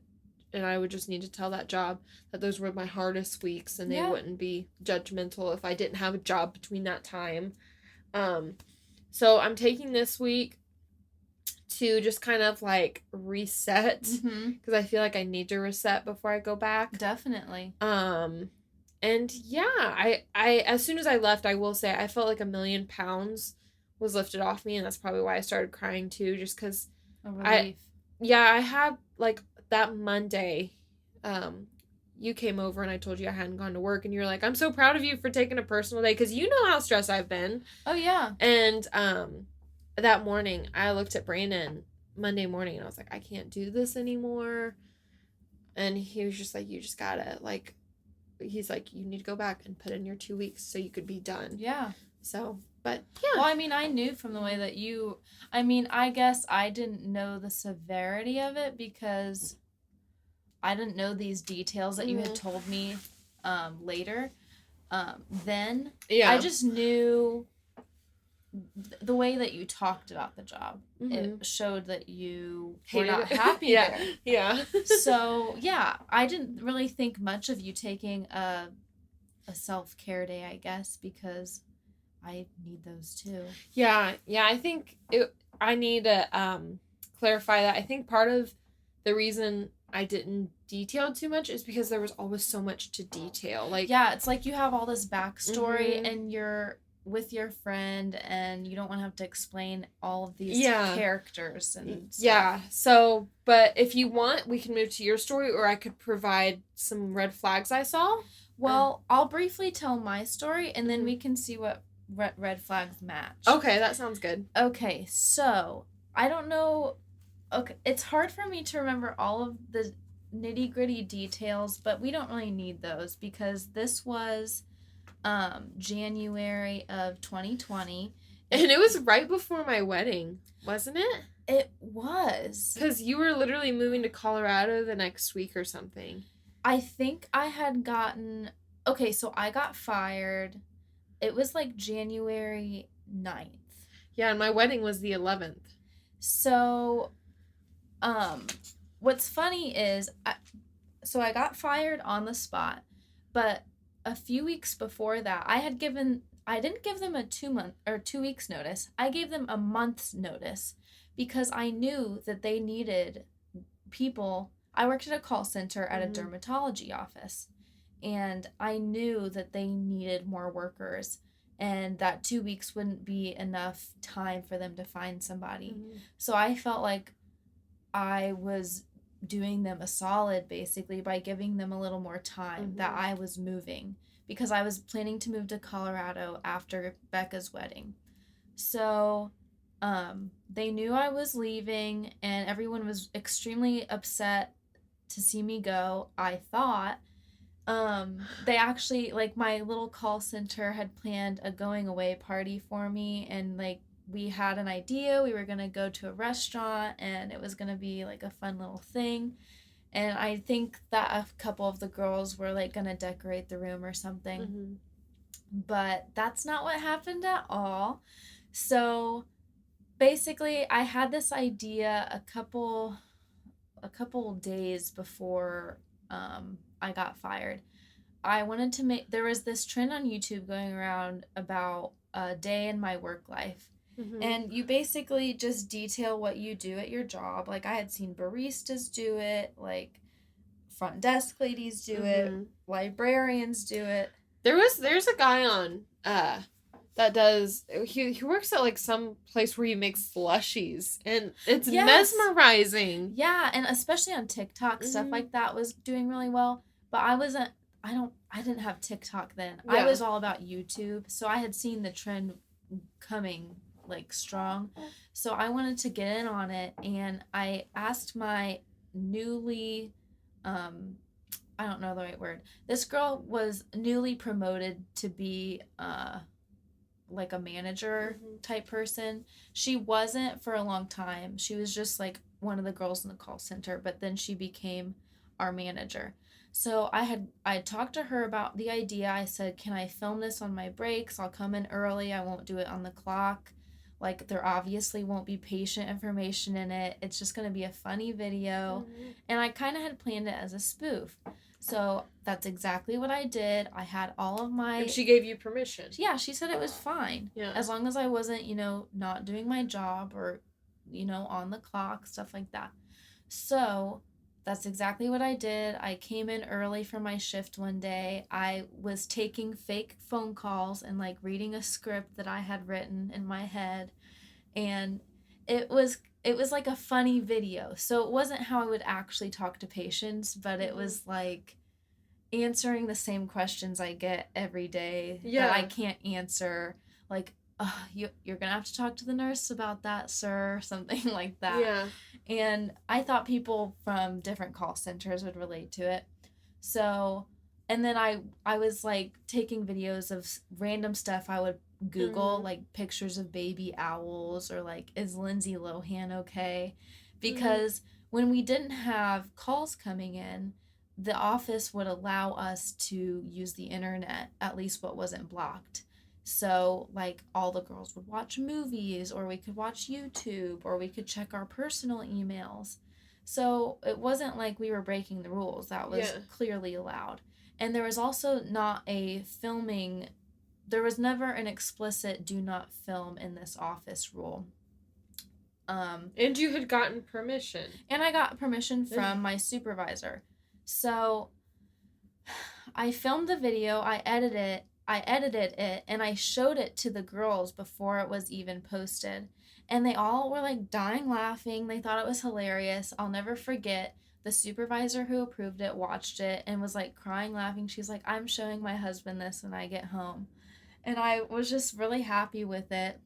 and I would just need to tell that job that those were my hardest weeks, and they wouldn't be judgmental if I didn't have a job between that time. So I'm taking this week to just kind of like reset, because I feel like I need to reset before I go back. Definitely. And yeah, I as soon as I left, I will say I felt like 1,000,000 pounds was lifted off me, and that's probably why I started crying too, just because I had, like, that Monday, you came over and I told you I hadn't gone to work, and you were like, I'm so proud of you for taking a personal day, because you know how stressed I've been. Oh yeah. And that morning I looked at Brandon Monday morning, and I was like, I can't do this anymore. And he was just like, you just gotta, like, he's like, you need to go back and put in your 2 weeks so you could be done. Yeah. So, but yeah. Well, I mean, I knew from the way that I guess I didn't know the severity of it because I didn't know these details that you had told me later. Then I just knew the way that you talked about the job. It showed that you were not happy there. Yeah. So, yeah, I didn't really think much of you taking a self-care day, I guess, because I need those too. Yeah, I think I need to clarify that. I think part of the reason I didn't detail too much is because there was always so much to detail. Like, yeah, it's like you have all this backstory and you're with your friend and you don't want to have to explain all of these characters and stuff. Yeah. So, but if you want, we can move to your story, or I could provide some red flags I saw. Well, I'll briefly tell my story and then we can see what red flags match. Okay, that sounds good. Okay, so I don't know. Okay, it's hard for me to remember all of the nitty-gritty details, but we don't really need those because this was January of 2020. And it was right before my wedding, wasn't it? It was. Because you were literally moving to Colorado the next week or something. I think I had gotten... Okay, so I got fired. It was like January 9th. Yeah, and my wedding was the 11th. So, what's funny is, I got fired on the spot, but a few weeks before that, I didn't give them a 2 weeks notice. I gave them a month's notice because I knew that they needed people. I worked at a call center at a dermatology office, and I knew that they needed more workers, and that 2 weeks wouldn't be enough time for them to find somebody. So I felt like I was doing them a solid, basically, by giving them a little more time that I was moving, because I was planning to move to Colorado after Bekah's wedding. So they knew I was leaving, and everyone was extremely upset to see me go, I thought. They actually, like, my little call center had planned a going away party for me, and, like, we had an idea. We were going to go to a restaurant, and it was going to be, like, a fun little thing. And I think that a couple of the girls were like gonna decorate the room or something. Mm-hmm. But that's not what happened at all. So basically, I had this idea a couple days before I got fired. I wanted to there was this trend on YouTube going around about a day in my work life. Mm-hmm. And you basically just detail what you do at your job. Like, I had seen baristas do it, like front desk ladies do it, librarians do it. There's a guy on that does he works at like some place where he makes slushies, and it's mesmerizing. Yeah, and especially on TikTok, stuff like that was doing really well. But I didn't have TikTok then. Yeah. I was all about YouTube, so I had seen the trend coming like strong. So I wanted to get in on it, and I asked my newly I don't know the right word. This girl was newly promoted to be like a manager type person. She wasn't for a long time. She was just like one of the girls in the call center, but then she became our manager. So I talked to her about the idea. I said, can I film this on my breaks? I'll come in early. I won't do it on the clock. Like, there obviously won't be patient information in it. It's just going to be a funny video. And I kind of had planned it as a spoof. So that's exactly what I did. I had all of my... And she gave you permission. Yeah, she said it was fine. Yeah. As long as I wasn't, not doing my job or, on the clock, stuff like that. So that's exactly what I did. I came in early for my shift one day. I was taking fake phone calls and like reading a script that I had written in my head. And it was like a funny video. So it wasn't how I would actually talk to patients, but it was like answering the same questions I get every day that I can't answer. Like, you're going to have to talk to the nurse about that, sir, something like that. Yeah. And I thought people from different call centers would relate to it. So, and then I was like taking videos of random stuff I would Google, like pictures of baby owls, or like, is Lindsay Lohan okay? Because when we didn't have calls coming in, the office would allow us to use the internet, at least what wasn't blocked. So, like, all the girls would watch movies, or we could watch YouTube, or we could check our personal emails. So it wasn't like we were breaking the rules. That was clearly allowed. And there was also not a filming... There was never an explicit do not film in this office rule. And you had gotten permission. And I got permission from my supervisor. So I filmed the video, I edited it, and I showed it to the girls before it was even posted. And they all were like dying laughing. They thought it was hilarious. I'll never forget the supervisor who approved it watched it and was like crying, laughing. She's like, I'm showing my husband this when I get home. And I was just really happy with it.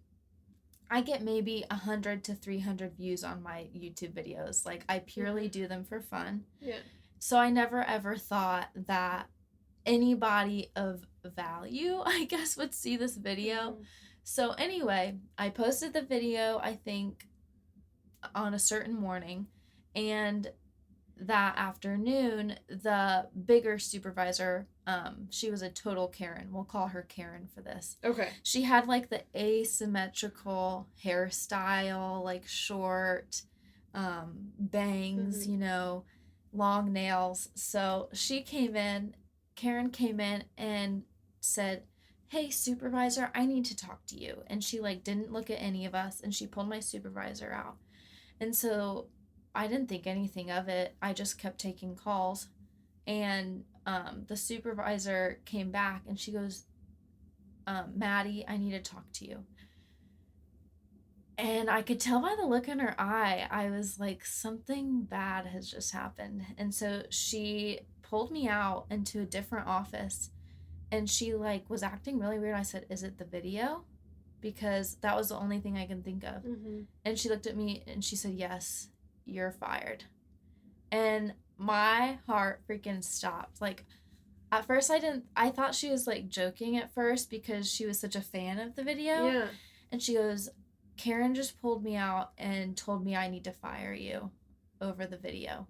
I get maybe 100 to 300 views on my YouTube videos. Like, I purely do them for fun. Yeah. So I never ever thought that anybody of value, I guess, would see this video. So anyway, I posted the video, I think, on a certain morning. And that afternoon, the bigger supervisor, she was a total Karen. We'll call her Karen for this. Okay. She had like the asymmetrical hairstyle, like short bangs, long nails. So Karen came in and said, hey, supervisor, I need to talk to you. And she like didn't look at any of us, and she pulled my supervisor out. And so I didn't think anything of it. I just kept taking calls. And the supervisor came back and she goes, Maddy, I need to talk to you. And I could tell by the look in her eye, I was like, something bad has just happened. And so she pulled me out into a different office, and she like was acting really weird. I said, is it the video? Because that was the only thing I can think of. And she looked at me and she said, yes, you're fired. And my heart freaking stopped. Like, at first I thought she was like joking at first because she was such a fan of the video. Yeah. And she goes, Karen just pulled me out and told me I need to fire you over the video.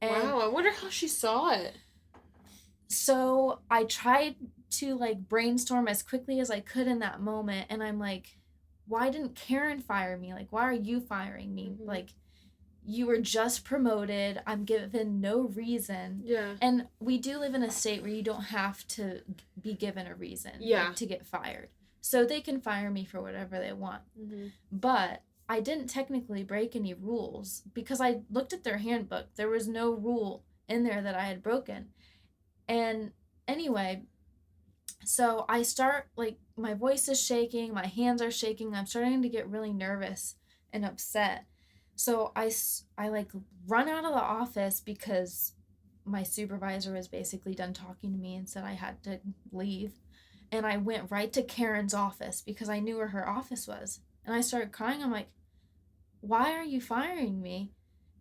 And wow, I wonder how she saw it. So I tried to like brainstorm as quickly as I could in that moment, and I'm like, why didn't Karen fire me? Like, why are you firing me? Mm-hmm. Like, you were just promoted. I'm given no reason. Yeah. And we do live in a state where you don't have to be given a reason like, to get fired. So they can fire me for whatever they want. Mm-hmm. But I didn't technically break any rules because I looked at their handbook. There was no rule in there that I had broken. And anyway, so I start, like, my voice is shaking, my hands are shaking, I'm starting to get really nervous and upset. So I like, run out of the office because my supervisor was basically done talking to me and said I had to leave. And I went right to Karen's office because I knew where her office was. And I started crying. I'm like, why are you firing me?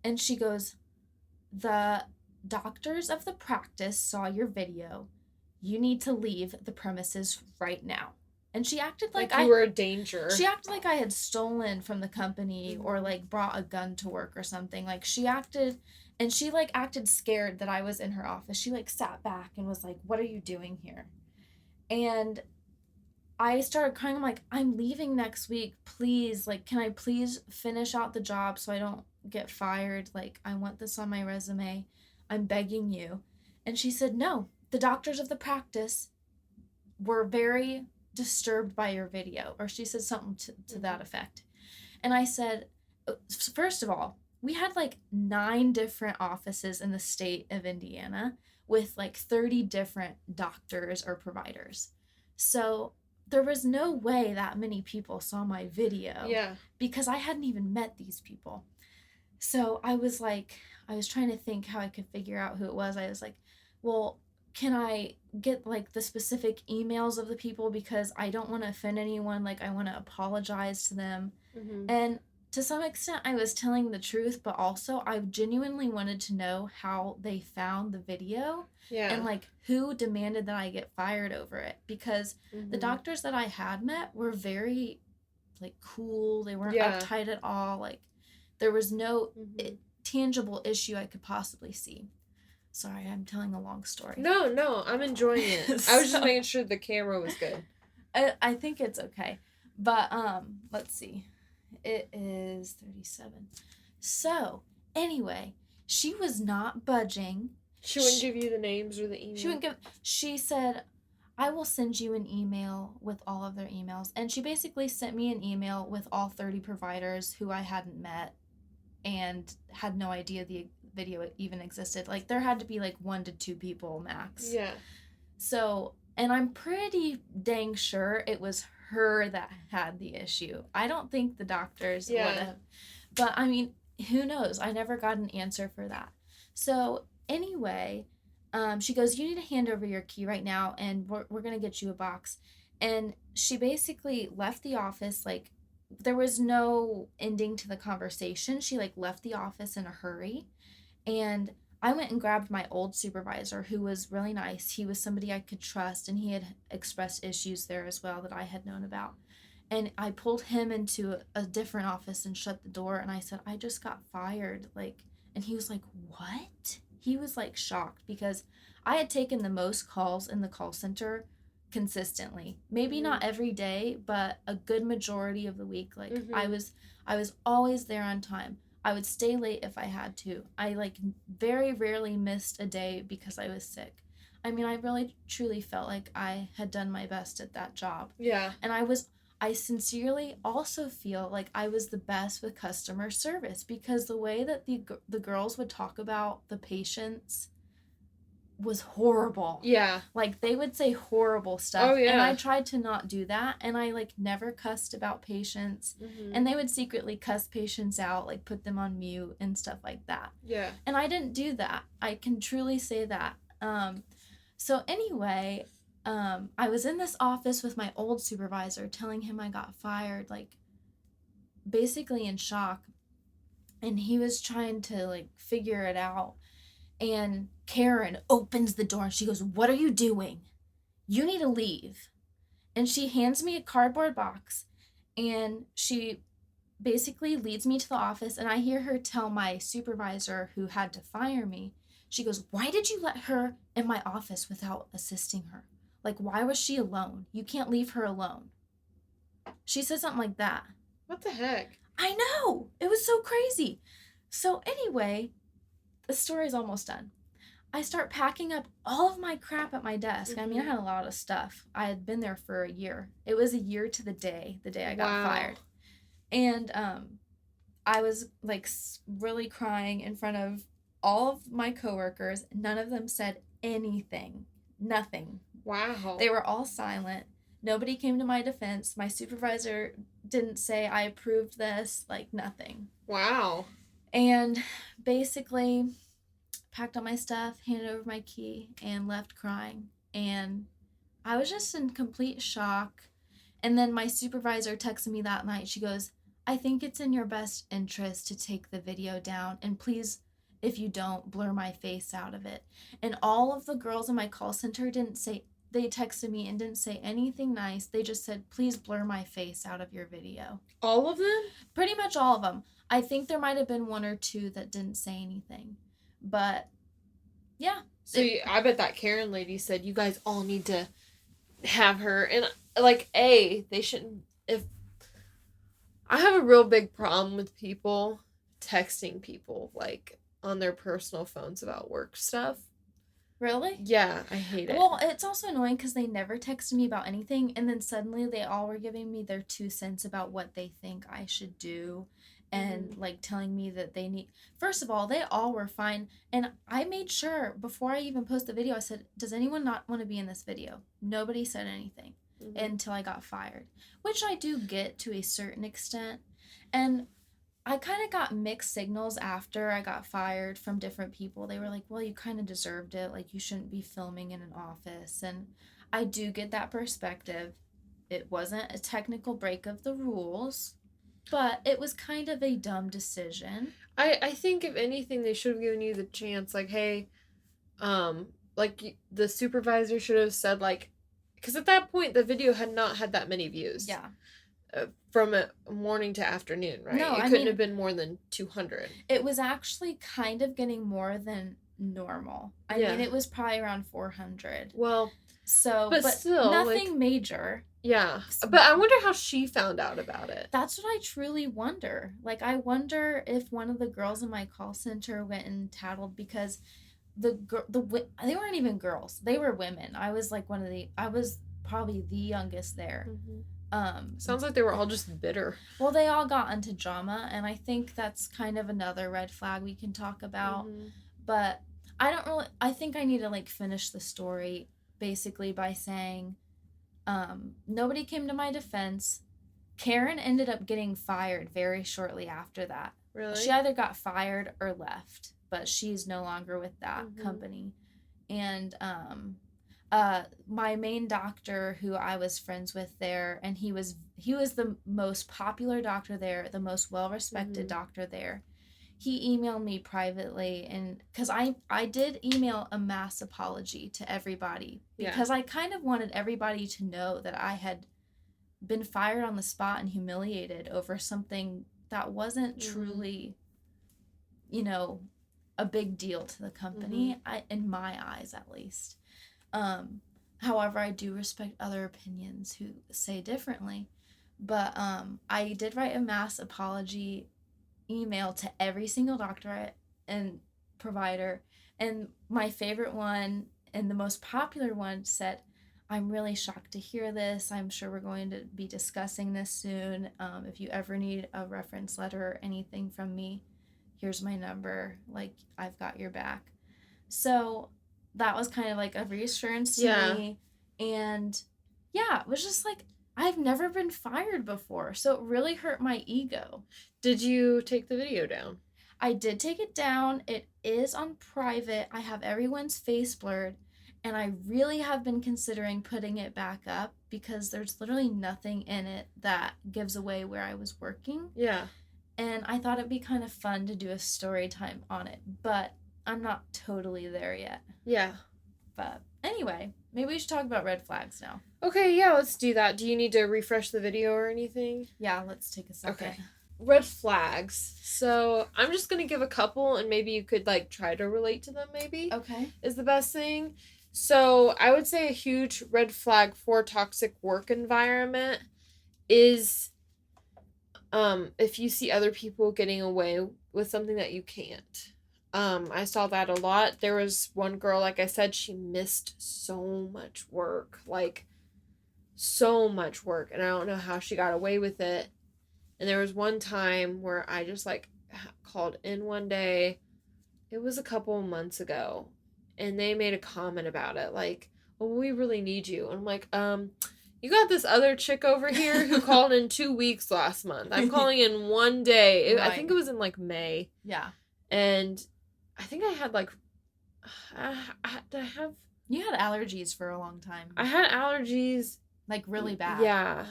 And she goes, the doctors of the practice saw your video. You need to leave the premises right now. And she acted like you were a danger. She acted like I had stolen from the company or like brought a gun to work or something. Like she acted scared that I was in her office. She like sat back and was like, what are you doing here? And I started crying. I'm like, I'm leaving next week. Please, like, can I please finish out the job so I don't get fired? Like, I want this on my resume. I'm begging you. And she said, no, the doctors of the practice were very disturbed by your video. Or she said something to that effect. And I said, first of all, we had like 9 different offices in the state of Indiana with like 30 different doctors or providers. So there was no way that many people saw my video. Yeah. Because I hadn't even met these people. So I was trying to think how I could figure out who it was. I was like, well, can I get like the specific emails of the people because I don't want to offend anyone. Like I want to apologize to them. Mm-hmm. And to some extent I was telling the truth, but also I genuinely wanted to know how they found the video. Yeah. And like who demanded that I get fired over it, because the doctors that I had met were very like cool. They weren't uptight at all. Like there was no tangible issue I could possibly see. Sorry, I'm telling a long story. No, I'm enjoying it. I was just making sure the camera was good. I think it's okay. But let's see. It is 37. So, anyway, she was not budging. She wouldn't give you the names or the email? She said, I will send you an email with all of their emails. And she basically sent me an email with all 30 providers who I hadn't met and had no idea the video even existed. Like there had to be like 1 to 2 people max. Yeah. So, and I'm pretty dang sure it was her that had the issue. I don't think the doctors would have. But I mean, who knows? I never got an answer for that. So anyway, she goes, you need to hand over your key right now and we're going to get you a box. And she basically left the office. Like there was no ending to the conversation. She like left the office in a hurry. And I went and grabbed my old supervisor, who was really nice. He was somebody I could trust, and he had expressed issues there as well that I had known about. And I pulled him into a different office and shut the door, and I said, I just got fired. Like, and he was like, what? He was like shocked because I had taken the most calls in the call center consistently. Maybe not every day, but a good majority of the week. Like I was always there on time. I would stay late if I had to. I like very rarely missed a day because I was sick. I mean, I really truly felt like I had done my best at that job. Yeah. And I sincerely also feel like I was the best with customer service because the way that the girls would talk about the patients was horrible. Yeah. Like they would say horrible stuff. Oh, yeah. And I tried to not do that. And I like never cussed about patients. And they would secretly cuss patients out, like put them on mute and stuff like that. Yeah. And I didn't do that. I can truly say that. So anyway, I was in this office with my old supervisor telling him I got fired, like basically in shock. And he was trying to like figure it out. And Karen opens the door and she goes, what are you doing? You need to leave. And she hands me a cardboard box and she basically leads me to the office, and I hear her tell my supervisor who had to fire me, she goes, "Why did you let her in my office without assisting her? Like, why was she alone? You can't leave her alone." She said something like that. What the heck? I know! It was so crazy. So anyway, the story's almost done. I start packing up all of my crap at my desk. I mean, I had a lot of stuff. I had been there for a year. It was a year to the day I got fired. And I was, like, really crying in front of all of my coworkers. None of them said anything. Nothing. Wow. They were all silent. Nobody came to my defense. My supervisor didn't say I approved this. Like, nothing. Wow. And basically packed up my stuff, handed over my key, and left crying. And I was just in complete shock. And then my supervisor texted me that night. She goes, "I think it's in your best interest to take the video down. And please, if you don't, blur my face out of it." And all of the girls in my call center they texted me and didn't say anything nice. They just said, "Please blur my face out of your video." All of them? Pretty much all of them. I think there might have been one or two that didn't say anything. But, yeah. So I bet that Karen lady said, "You guys all need to have her." And, like, they shouldn't... I have a real big problem with people texting people, like, on their personal phones about work stuff. Really? Yeah, I hate it. Well, it's also annoying because they never texted me about anything, and then suddenly they all were giving me their 2 cents about what they think I should do, and like telling me that they need... First of all, they all were fine, and I made sure before I even posted the video, I said, "Does anyone not want to be in this video?" Nobody said anything until I got fired, which I do get to a certain extent, and I kind of got mixed signals after I got fired from different people. They were like, "Well, you kind of deserved it. Like, you shouldn't be filming in an office." And I do get that perspective. It wasn't a technical break of the rules, but it was kind of a dumb decision. I think, if anything, they should have given you the chance, like, hey, like, the supervisor should have said, like, because at that point, the video had not had that many views. Yeah. From morning to afternoon, right? No, it couldn't have been more than 200. It was actually kind of getting more than normal. I mean, it was probably around 400. Well, so, but still, nothing like, major. Yeah. But I wonder how she found out about it. That's what I truly wonder. Like, I wonder if one of the girls in my call center went and tattled, because they weren't even girls. They were women. I was like I was probably the youngest there. Sounds like they were all just bitter. Well, they all got into drama, and I think that's kind of another red flag we can talk about. But I think I need to, like, finish the story basically by saying nobody came to my defense. Karen ended up getting fired very shortly after that. Really? She either got fired or left, but she's no longer with that company. And my main doctor, who I was friends with there, and he was the most popular doctor there, the most well-respected doctor there. He emailed me privately, and because I did email a mass apology to everybody, because I kind of wanted everybody to know that I had been fired on the spot and humiliated over something that wasn't truly, a big deal to the company, in my eyes at least. However, I do respect other opinions who say differently. But I did write a mass apology email to every single doctor and provider. And my favorite one and the most popular one said, "I'm really shocked to hear this. I'm sure we're going to be discussing this soon. If you ever need a reference letter or anything from me, here's my number. Like, I've got your back." So that was kind of like a reassurance to me. And it was just like, I've never been fired before, so it really hurt my ego. Did you take the video down? I did take it down. It is on private. I have everyone's face blurred, and I really have been considering putting it back up because there's literally nothing in it that gives away where I was working. Yeah. And I thought it'd be kind of fun to do a story time on it, but I'm not totally there yet. Yeah. But anyway, maybe we should talk about red flags now. Okay, yeah, let's do that. Do you need to refresh the video or anything? Yeah, let's take a second. Okay. red flags. So I'm just going to give a couple and maybe you could like try to relate to them maybe. Okay. Is the best thing. So I would say a huge red flag for toxic work environment is if you see other people getting away with something that you can't. I saw that a lot. There was one girl, like I said, she missed so much work. Like, so much work. And I don't know how she got away with it. And there was one time where I just, like, called in one day. It was a couple of months ago. And they made a comment about it. Like, well, we really need you. And I'm like, you got this other chick over here who called in 2 weeks last month. I'm calling in one day. I think it was in, like, May. Yeah. And I think I had, like, You had allergies for a long time. I had allergies. Like, really bad. Yeah.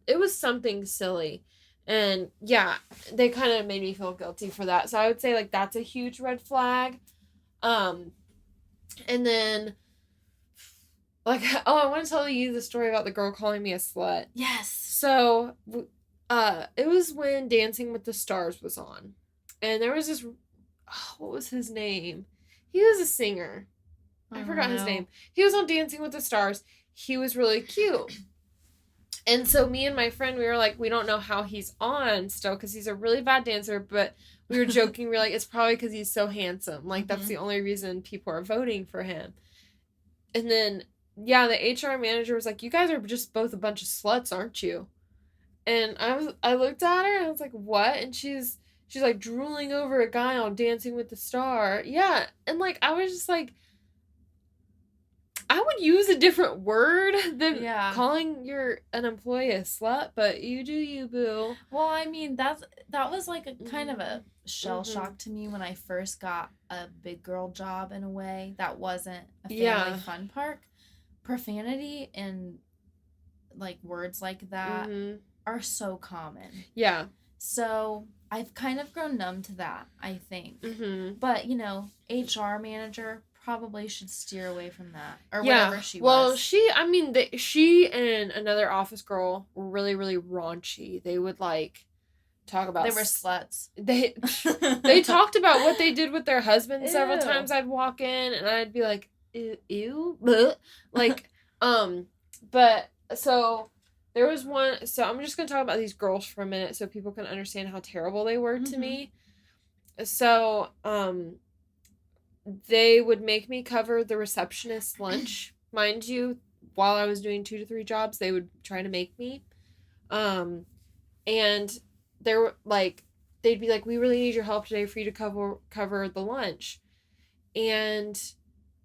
It was something silly. And, yeah, they kind of made me feel guilty for that. So I would say, like, that's a huge red flag. And then, like, I want to tell you the story about the girl calling me a slut. Yes. So, it was when Dancing with the Stars was on. And there was this, what was his name? He was a singer. I forgot his name. He was on Dancing with the Stars. He was really cute. And so me and my friend, we were like, we don't know how he's on still because he's a really bad dancer, but we were joking. We were like, it's probably because he's so handsome. Like, that's the only reason people are voting for him. And then, yeah, the HR manager was like, you guys are just both a bunch of sluts, aren't you? And I looked at her and I was like, what? And she's like drooling over a guy on Dancing with the Star. Yeah. And like, I was just like, I would use a different word than calling an employee a slut, but you do you, boo. Well, I mean, that was like a kind of a shell shock to me when I first got a big girl job in a way. That wasn't a family fun park. Profanity and like words like that are so common. Yeah. So I've kind of grown numb to that, I think. But, you know, HR manager probably should steer away from that. Or whatever she was. Well, she and another office girl were really, really raunchy. They would, like, talk about... They were sluts. They talked about what they did with their husbands several times. I'd walk in, and I'd be like, ew, bleh. Like, but, so... There was one, so I'm just going to talk about these girls for a minute so people can understand how terrible they were to me. So, they would make me cover the receptionist's lunch. Mind you, while I was doing 2 to 3 jobs, they would try to make me. And they were like, they'd be like, we really need your help today for you to cover the lunch. And,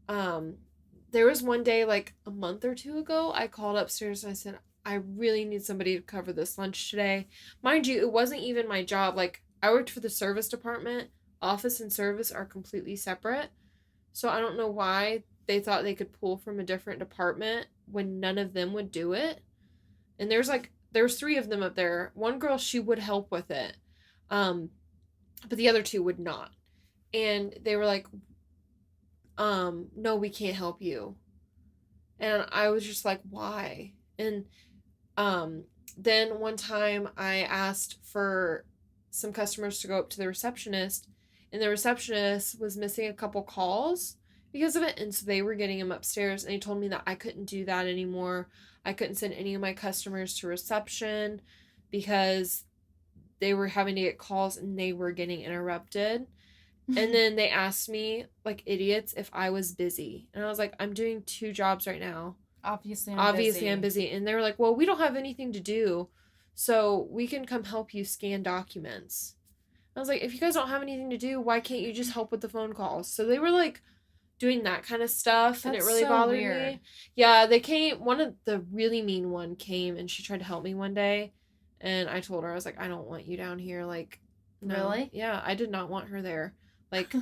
there was one day, like a month or 2 ago, I called upstairs and I said, I really need somebody to cover this lunch today. Mind you, it wasn't even my job. Like, I worked for the service department. Office and service are completely separate. So I don't know why they thought they could pull from a different department when none of them would do it. And there was 3 of them up there. One girl, she would help with it. But the other 2 would not. And they were like, no, we can't help you. And I was just like, why? And then one time I asked for some customers to go up to the receptionist, and the receptionist was missing a couple calls because of it, and so they were getting him upstairs, and he told me that I couldn't do that anymore. I couldn't send any of my customers to reception because they were having to get calls and they were getting interrupted. And then they asked me, like idiots, if I was busy. And I was like, I'm doing 2 jobs right now. Obviously, I'm busy. And they were like, well, we don't have anything to do, so we can come help you scan documents. I was like, if you guys don't have anything to do, why can't you just help with the phone calls? So they were, like, doing that kind of stuff, and it really bothered me. Yeah, they came, one of the really mean one came, and she tried to help me one day, and I told her, I was like, I don't want you down here, like, no. Really? Yeah, I did not want her there. Like...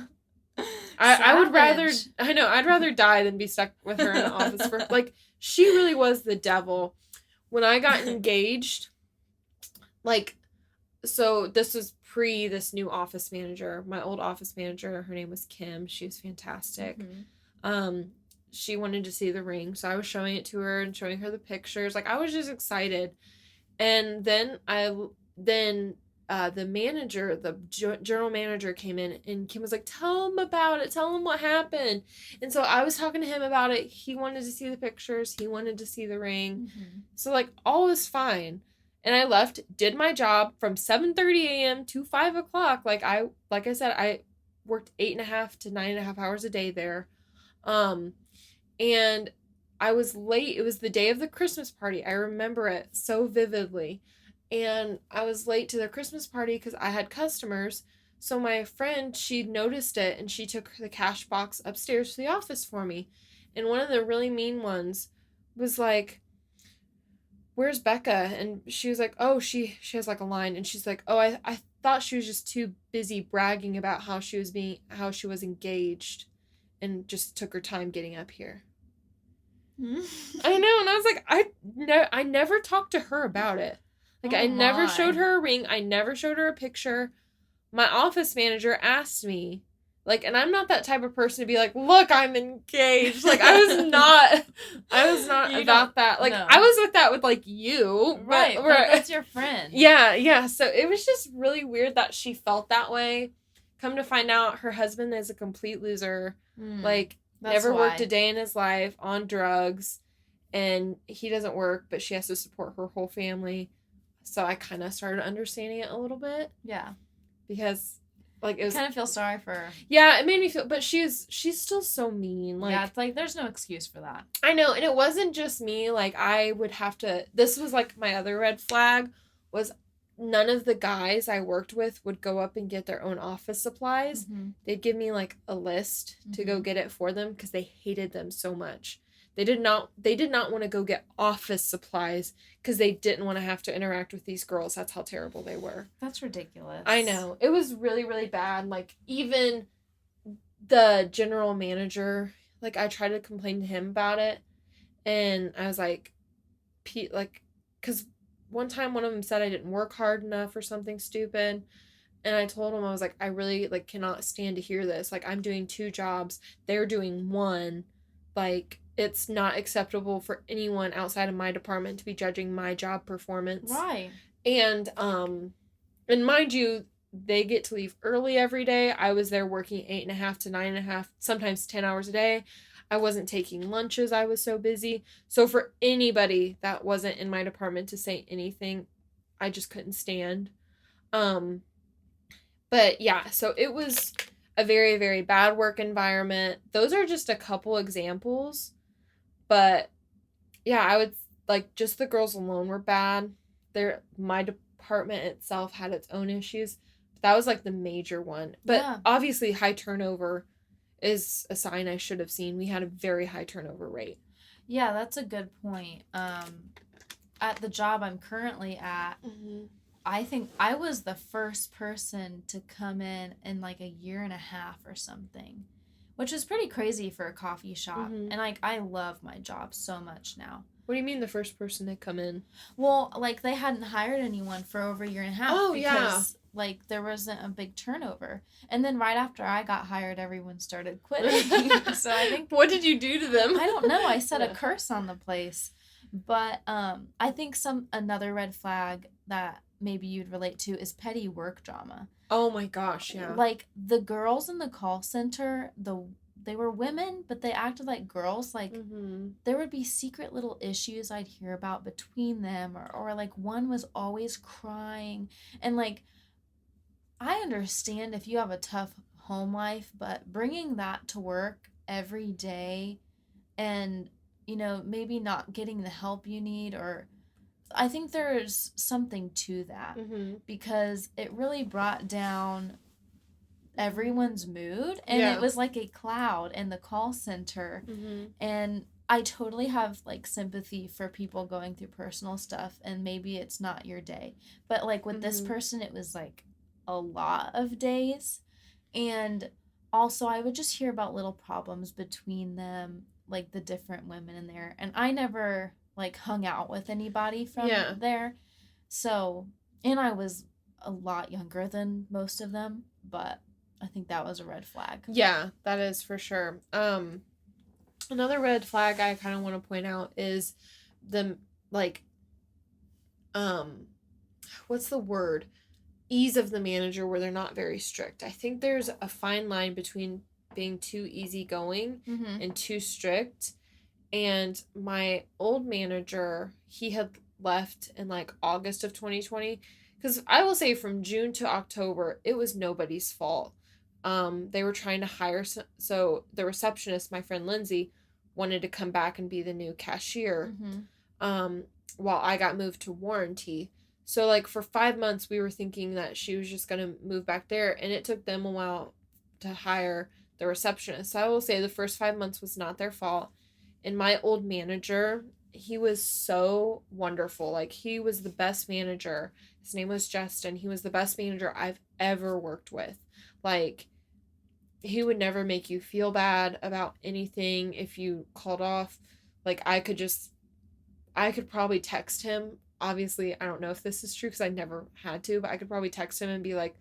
I would rather, I'd rather die than be stuck with her in the office for, like, she really was the devil. When I got engaged, like, so this was pre this new office manager. My old office manager, her name was Kim. She was fantastic. She wanted to see the ring, so I was showing it to her and showing her the pictures. Like, I was just excited. And then the manager, the general manager came in, and Kim was like, tell him about it. Tell him what happened. And so I was talking to him about it. He wanted to see the pictures. He wanted to see the ring. Mm-hmm. So, like, all was fine. And I left, did my job from 7:30 a.m. to 5 o'clock. Like I said, I worked 8.5 to 9.5 hours a day there. And I was late. It was the day of the Christmas party. I remember it so vividly. And I was late to the Christmas party because I had customers. So my friend, she noticed it, and she took the cash box upstairs to the office for me. And one of the really mean ones was like, where's Bekah? And she was like, oh, she has like a line. And she's like, oh, I thought she was just too busy bragging about how she was engaged, and just took her time getting up here. I know. And I was like, I never talked to her about it. Like, I never showed her a ring. I never showed her a picture. My office manager asked me, like, and I'm not that type of person to be like, look, I'm engaged. Like, I was not about that. Like, no. I was with that with, like, you. Right. But that's your friend. Yeah. So it was just really weird that she felt that way. Come to find out, her husband is a complete loser. Like, never worked a day in his life, on drugs. And he doesn't work, but she has to support her whole family. So I kind of started understanding it a little bit. Yeah. Because, like, it was... kind of feel sorry for her. Yeah, it made me feel... But she's still so mean. Like, yeah, it's like, there's no excuse for that. I know, and it wasn't just me. Like, I would have to... This was, like, my other red flag, was none of the guys I worked with would go up and get their own office supplies. Mm-hmm. They'd give me, like, a list to go get it for them, because they hated them so much. They did not want to go get office supplies because they didn't want to have to interact with these girls. That's how terrible they were. That's ridiculous. I know. It was really, really bad. Like, even the general manager, like, I tried to complain to him about it. And I was like, Pete, like, because one time one of them said I didn't work hard enough or something stupid. And I told him, I was like, I really, like, cannot stand to hear this. Like, I'm doing 2 jobs. They're doing 1. Like... It's not acceptable for anyone outside of my department to be judging my job performance. Right. And mind you, they get to leave early every day. I was there working 8.5 to 9.5, sometimes 10 hours a day. I wasn't taking lunches. I was so busy. So for anybody that wasn't in my department to say anything, I just couldn't stand. But yeah, so it was a very, very bad work environment. Those are just a couple examples. But, yeah, I would, like, just the girls alone were bad. My department itself had its own issues. But that was, like, the major one. But, obviously, high turnover is a sign I should have seen. We had a very high turnover rate. Yeah, that's a good point. At the job I'm currently at, I think I was the first person to come in like, a year and a half or something. Which is pretty crazy for a coffee shop. Mm-hmm. And, like, I love my job so much now. What do you mean the first person to come in? Well, like, they hadn't hired anyone for over a year and a half. Oh, because, like, there wasn't a big turnover. And then right after I got hired, everyone started quitting. So I think... What did you do to them? I don't know. I said a curse on the place. But I think another red flag that maybe you'd relate to is petty work drama. Oh my gosh, yeah. Like, the girls in the call center, they were women, but they acted like girls. Like, there would be secret little issues I'd hear about between them, or like, one was always crying. And, like, I understand if you have a tough home life, but bringing that to work every day and, you know, maybe not getting the help you need, or... I think there's something to that because it really brought down everyone's mood, and it was like a cloud in the call center. And I totally have, like, sympathy for people going through personal stuff, and maybe it's not your day, but, like, with this person, it was like a lot of days. And also I would just hear about little problems between them, like the different women in there, and I never like hung out with anybody from there. So, and I was a lot younger than most of them, but I think that was a red flag. Yeah, that is for sure. Another red flag I kind of want to point out is the, like, what's the word? ease of the manager where they're not very strict. I think there's a fine line between being too easygoing and too strict. And my old manager, he had left in like August of 2020. Because I will say from June to October, it was nobody's fault. They were trying to hire, so the receptionist, my friend Lindsay, wanted to come back and be the new cashier. While I got moved to warranty. So like for 5 months, we were thinking that she was just going to move back there. And it took them a while to hire the receptionist. So I will say the first 5 months was not their fault. And my old manager, he was so wonderful. Like, he was the best manager. His name was Justin. He was the best manager I've ever worked with. Like, he would never make you feel bad about anything if you called off. Like, I could probably text him. Obviously, I don't know if this is true because I never had to, but I could probably text him and be like,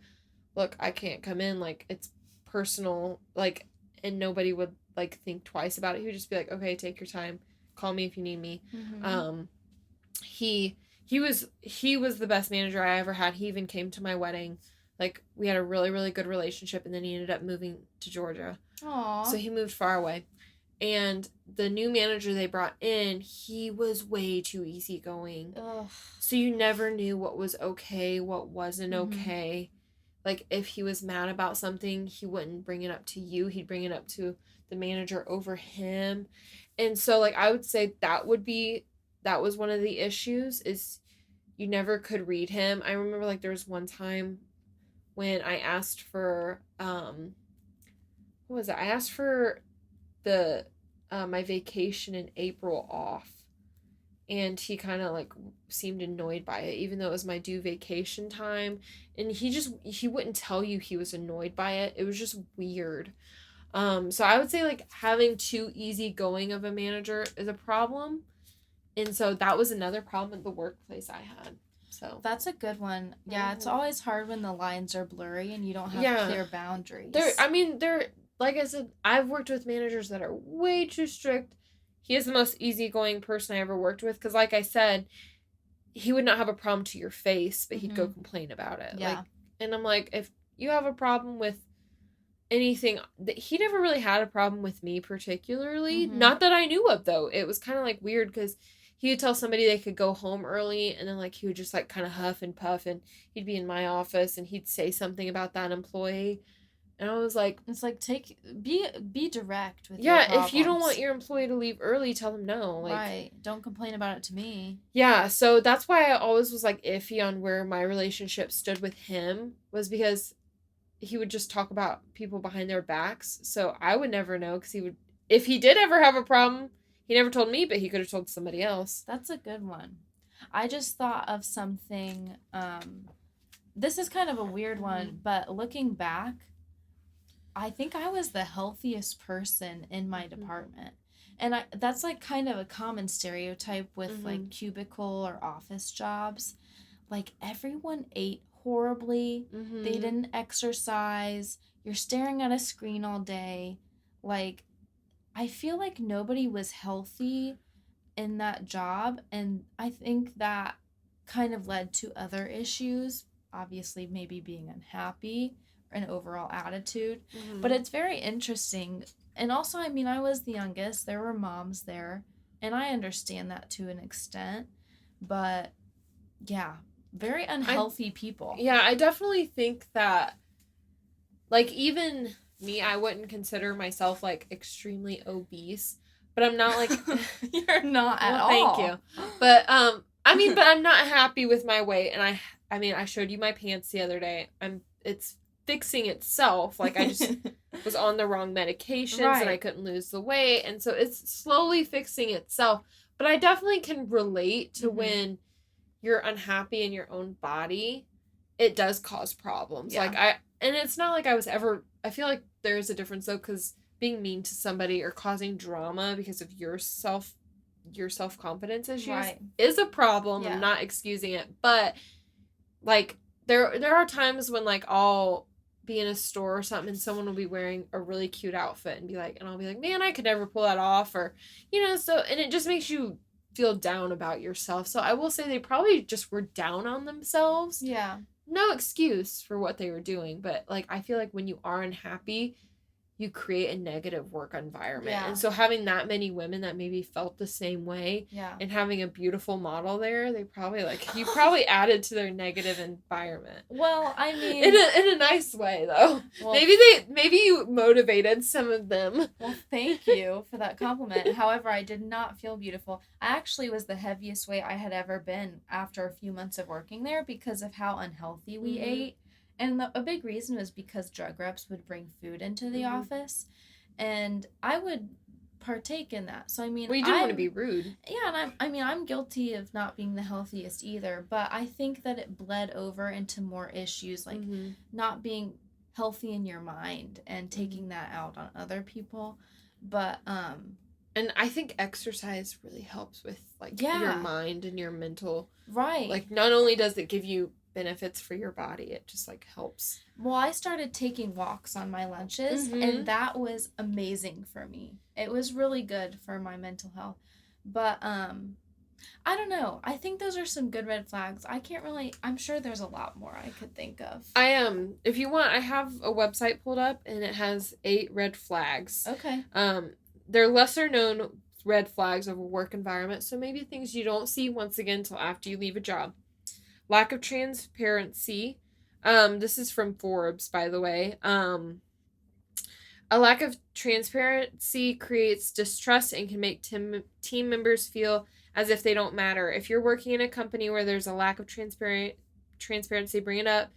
look, I can't come in. Like, it's personal. Like, and nobody would, like, think twice about it. He would just be like, okay, take your time. Call me if you need me. He was the best manager I ever had. He even came to my wedding. Like, we had a really, really good relationship, and then he ended up moving to Georgia. Aww. So he moved far away. And the new manager they brought in, he was way too easygoing. Ugh. So you never knew what was okay, what wasn't okay. Like, if he was mad about something, he wouldn't bring it up to you. He'd bring it up to the manager over him. And so, like, I would say that was one of the issues, is you never could read him. I remember, like, there was one time when I asked for, what was it? I asked for my vacation in April off. And he kind of, like, seemed annoyed by it, even though it was my due vacation time. And he wouldn't tell you he was annoyed by it. It was just weird. So I would say, like, having too easygoing of a manager is a problem. And so that was another problem at the workplace I had. So that's a good one. Yeah, it's always hard when the lines are blurry and you don't have clear boundaries. They're like I said, I've worked with managers that are way too strict. He is the most easygoing person I ever worked with, because, like I said, he would not have a problem to your face, but he'd go complain about it. Yeah. Like, and I'm like, if you have a problem with anything, he never really had a problem with me particularly. Not that I knew of, though. It was kind of, like, weird, because he would tell somebody they could go home early, and then, like, he would just, like, kind of huff and puff, and he'd be in my office, and he'd say something about that employee. And I was like... It's like, be direct with your problems. If you don't want your employee to leave early, tell them no. Like, right. Don't complain about it to me. Yeah, so that's why I always was, like, iffy on where my relationship stood with him, was because he would just talk about people behind their backs. So I would never know, because if he did ever have a problem, he never told me, but he could have told somebody else. That's a good one. I just thought of something, this is kind of a weird one, but looking back, I think I was the healthiest person in my department. And that's, like, kind of a common stereotype with, like, cubicle or office jobs. Like, everyone ate horribly. They didn't exercise. You're staring at a screen all day. Like, I feel like nobody was healthy in that job. And I think that kind of led to other issues. Obviously, maybe being unhappy. An overall attitude, but it's very interesting. And also, I mean, I was the youngest. There were moms there, and I understand that to an extent, but yeah, very unhealthy people. Yeah, I definitely think that, like, even me, I wouldn't consider myself, like, extremely obese, but I'm not, like... You're not at all. Thank you. But, but I'm not happy with my weight, and I showed you my pants the other day. It's fixing itself. Like, I just was on the wrong medications, and I couldn't lose the weight, and so it's slowly fixing itself. But I definitely can relate to when you're unhappy in your own body, it does cause problems. Like, and it's not like I feel like there's a difference, though, because being mean to somebody or causing drama because of your self-confidence issues is a problem. I'm not excusing it, but, like, there are times when, like, I'll be in a store or something and someone will be wearing a really cute outfit and I'll be like, man, I could never pull that off, or, so, and it just makes you feel down about yourself. So I will say they probably just were down on themselves. Yeah. no excuse for what they were doing, but like I feel like when you are unhappy, you create a negative work environment. Yeah. And so having that many women that maybe felt the same way, yeah, and having a beautiful model there, they probably you probably added to their negative environment. Well, I mean, in a nice way though. Well, maybe you motivated some of them. Well, thank you for that compliment. However, I did not feel beautiful. I actually was the heaviest weight I had ever been after a few months of working there because of how unhealthy we ate. And a big reason was because drug reps would bring food into the office, and I would partake in that. So, I mean, you didn't want to be rude. Yeah, and I'm guilty of not being the healthiest either, but I think that it bled over into more issues, like not being healthy in your mind and taking that out on other people. But, and I think exercise really helps with, like, your mind and your mental. Right. Like, not only does it give you benefits for your body, it just like helps. Well, I started taking walks on my lunches, and that was amazing for me. It was really good for my mental health. But I don't know, I think those are some good red flags. I'm sure there's a lot more I could think of. If you want, I have a website pulled up and it has 8 red flags. Okay. They're lesser known red flags of a work environment, so maybe things you don't see once again until after you leave a job. Lack of transparency. This is from Forbes, by the way. A lack of transparency creates distrust and can make team members feel as if they don't matter. If you're working in a company where there's a lack of transparency, bring it up.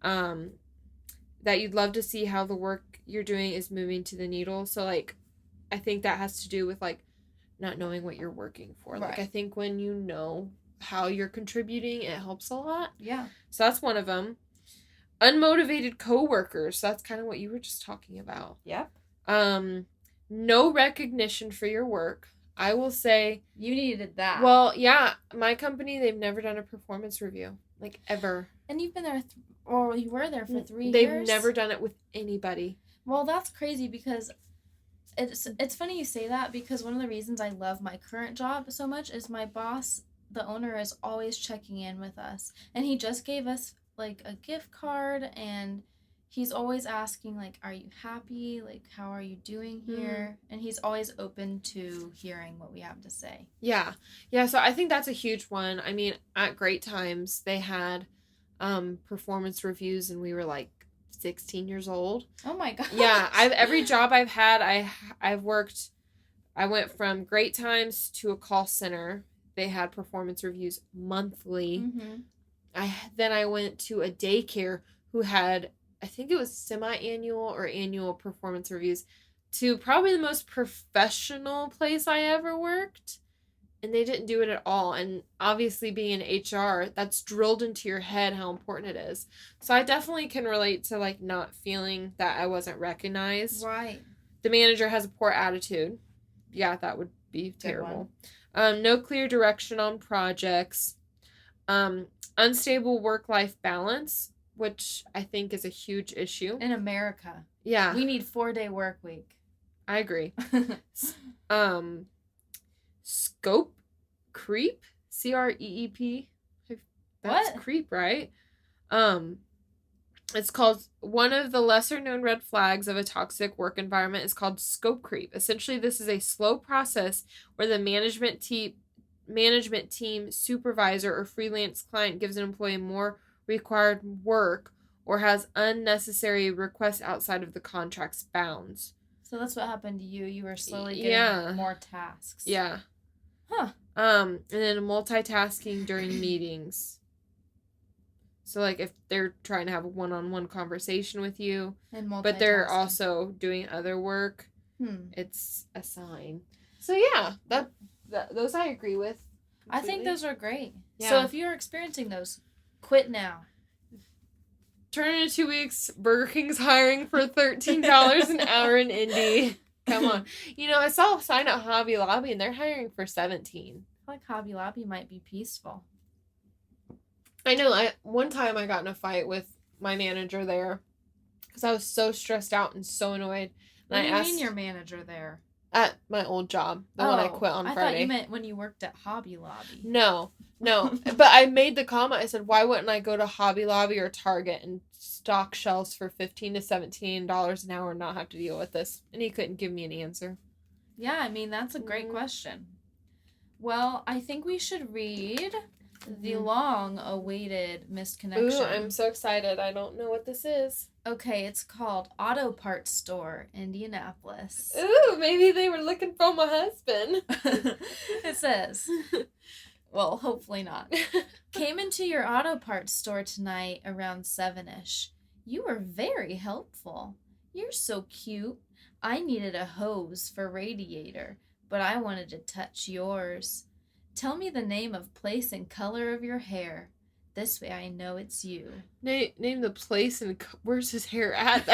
That you'd love to see how the work you're doing is moving to the needle. So, like, I think that has to do with, like, not knowing what you're working for. Right. Like, I think when you know how you're contributing, it helps a lot. Yeah. So that's one of them. Unmotivated coworkers. That's kind of what you were just talking about. Yep. No recognition for your work. I will say you needed that. Well, yeah, my company, they've never done a performance review, like, ever. And you've been there or you were there for 3 years. They've never done it with anybody. Well, that's crazy because it's funny you say that, because one of the reasons I love my current job so much is my boss, the owner, is always checking in with us, and he just gave us like a gift card, and he's always asking, like, are you happy, like, how are you doing here? And he's always open to hearing what we have to say. Yeah, so I think that's a huge one. I mean, at Great Times they had performance reviews, and we were like 16 years old. Oh my god. Yeah, every job I've had, I've worked, I went from Great Times to a call center. They had performance reviews monthly. Then I went to a daycare who had, I think it was semi-annual or annual performance reviews, to probably the most professional place I ever worked. And they didn't do it at all. And obviously, being in HR, that's drilled into your head how important it is. So I definitely can relate to, like, not feeling that I wasn't recognized. Right. The manager has a poor attitude. Yeah, that would be terrible. No clear direction on projects. Unstable work-life balance, which I think is a huge issue. In America. Yeah. We need 4-day work week. I agree. Scope creep, CREEP. That's what? Creep, right? It's called, one of the lesser known red flags of a toxic work environment is called scope creep. Essentially, this is a slow process where the management team, supervisor, or freelance client gives an employee more required work or has unnecessary requests outside of the contract's bounds. So that's what happened to you. You were slowly getting more tasks. Yeah. Huh. And then multitasking during meetings. So, like, if they're trying to have a one-on-one conversation with you, but they're also doing other work, it's a sign. So, yeah, that those I agree with completely. I think those are great. Yeah. So, if you're experiencing those, quit now. Turn in 2 weeks, Burger King's hiring for $13 an hour in Indy. Come on. You know, I saw a sign at Hobby Lobby, and they're hiring for $17. I feel like Hobby Lobby might be peaceful. I know. One time I got in a fight with my manager there because I was so stressed out and so annoyed. And What do you mean your manager there? At my old job, the one I quit on Friday. I thought you meant when you worked at Hobby Lobby. No. But I made the comment. I said, why wouldn't I go to Hobby Lobby or Target and stock shelves for $15 to $17 an hour and not have to deal with this? And he couldn't give me an answer. Yeah, I mean, that's a great question. Well, I think we should read the long-awaited missed connection. Ooh, I'm so excited. I don't know what this is. Okay, it's called Auto Parts Store, Indianapolis. Ooh, maybe they were looking for my husband. It says, well, hopefully not. Came into your auto parts store tonight around 7-ish. You were very helpful. You're so cute. I needed a hose for radiator, but I wanted to touch yours. Tell me the name of place and color of your hair. This way I know it's you. Name the place and where's his hair at?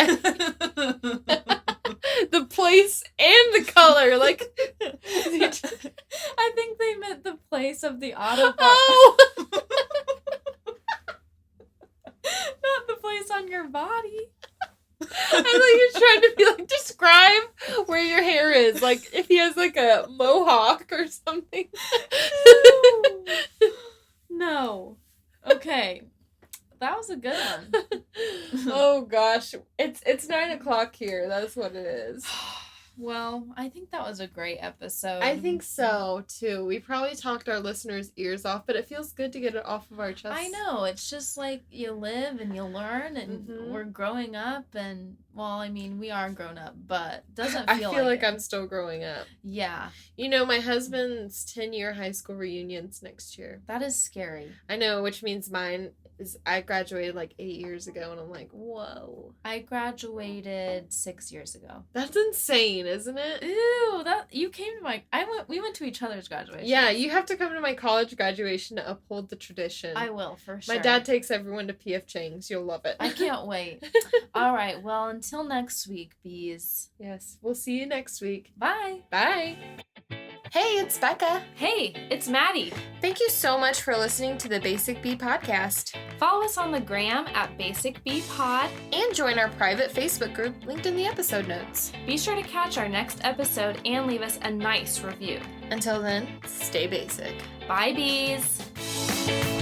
The place and the color. Like, I think they meant the place of the auto part. Oh! Not the place on your body. I thought you were trying to be like, describe where your hair is. Like, if he has like a mohawk or something. No. Okay. That was a good one. Oh gosh. It's 9:00 here. That's what it is. Well, I think that was a great episode. I think so too. We probably talked our listeners' ears off, but it feels good to get it off of our chest. I know. It's just like you live and you learn, and we're growing up, and well, I mean, we are grown up, but doesn't feel I feel like I'm still growing up. Yeah. You know, my husband's 10-year high school reunion's next year. That is scary. I know, which means mine is, I graduated like 8 years ago, and I'm like, whoa. I graduated 6 years ago. That's insane, isn't it? Ew, you came to we went to each other's graduation. Yeah, you have to come to my college graduation to uphold the tradition. I will, for sure. My dad takes everyone to P.F. Chang's. You'll love it. I can't wait. All right, well, until next week, bees. Yes, we'll see you next week. Bye. Bye. Hey, it's Bekah. Hey, it's Maddy. Thank you so much for listening to the Basic Bee podcast. Follow us on the gram at basicbpod. And join our private Facebook group linked in the episode notes. Be sure to catch our next episode and leave us a nice review. Until then, stay basic. Bye, bees.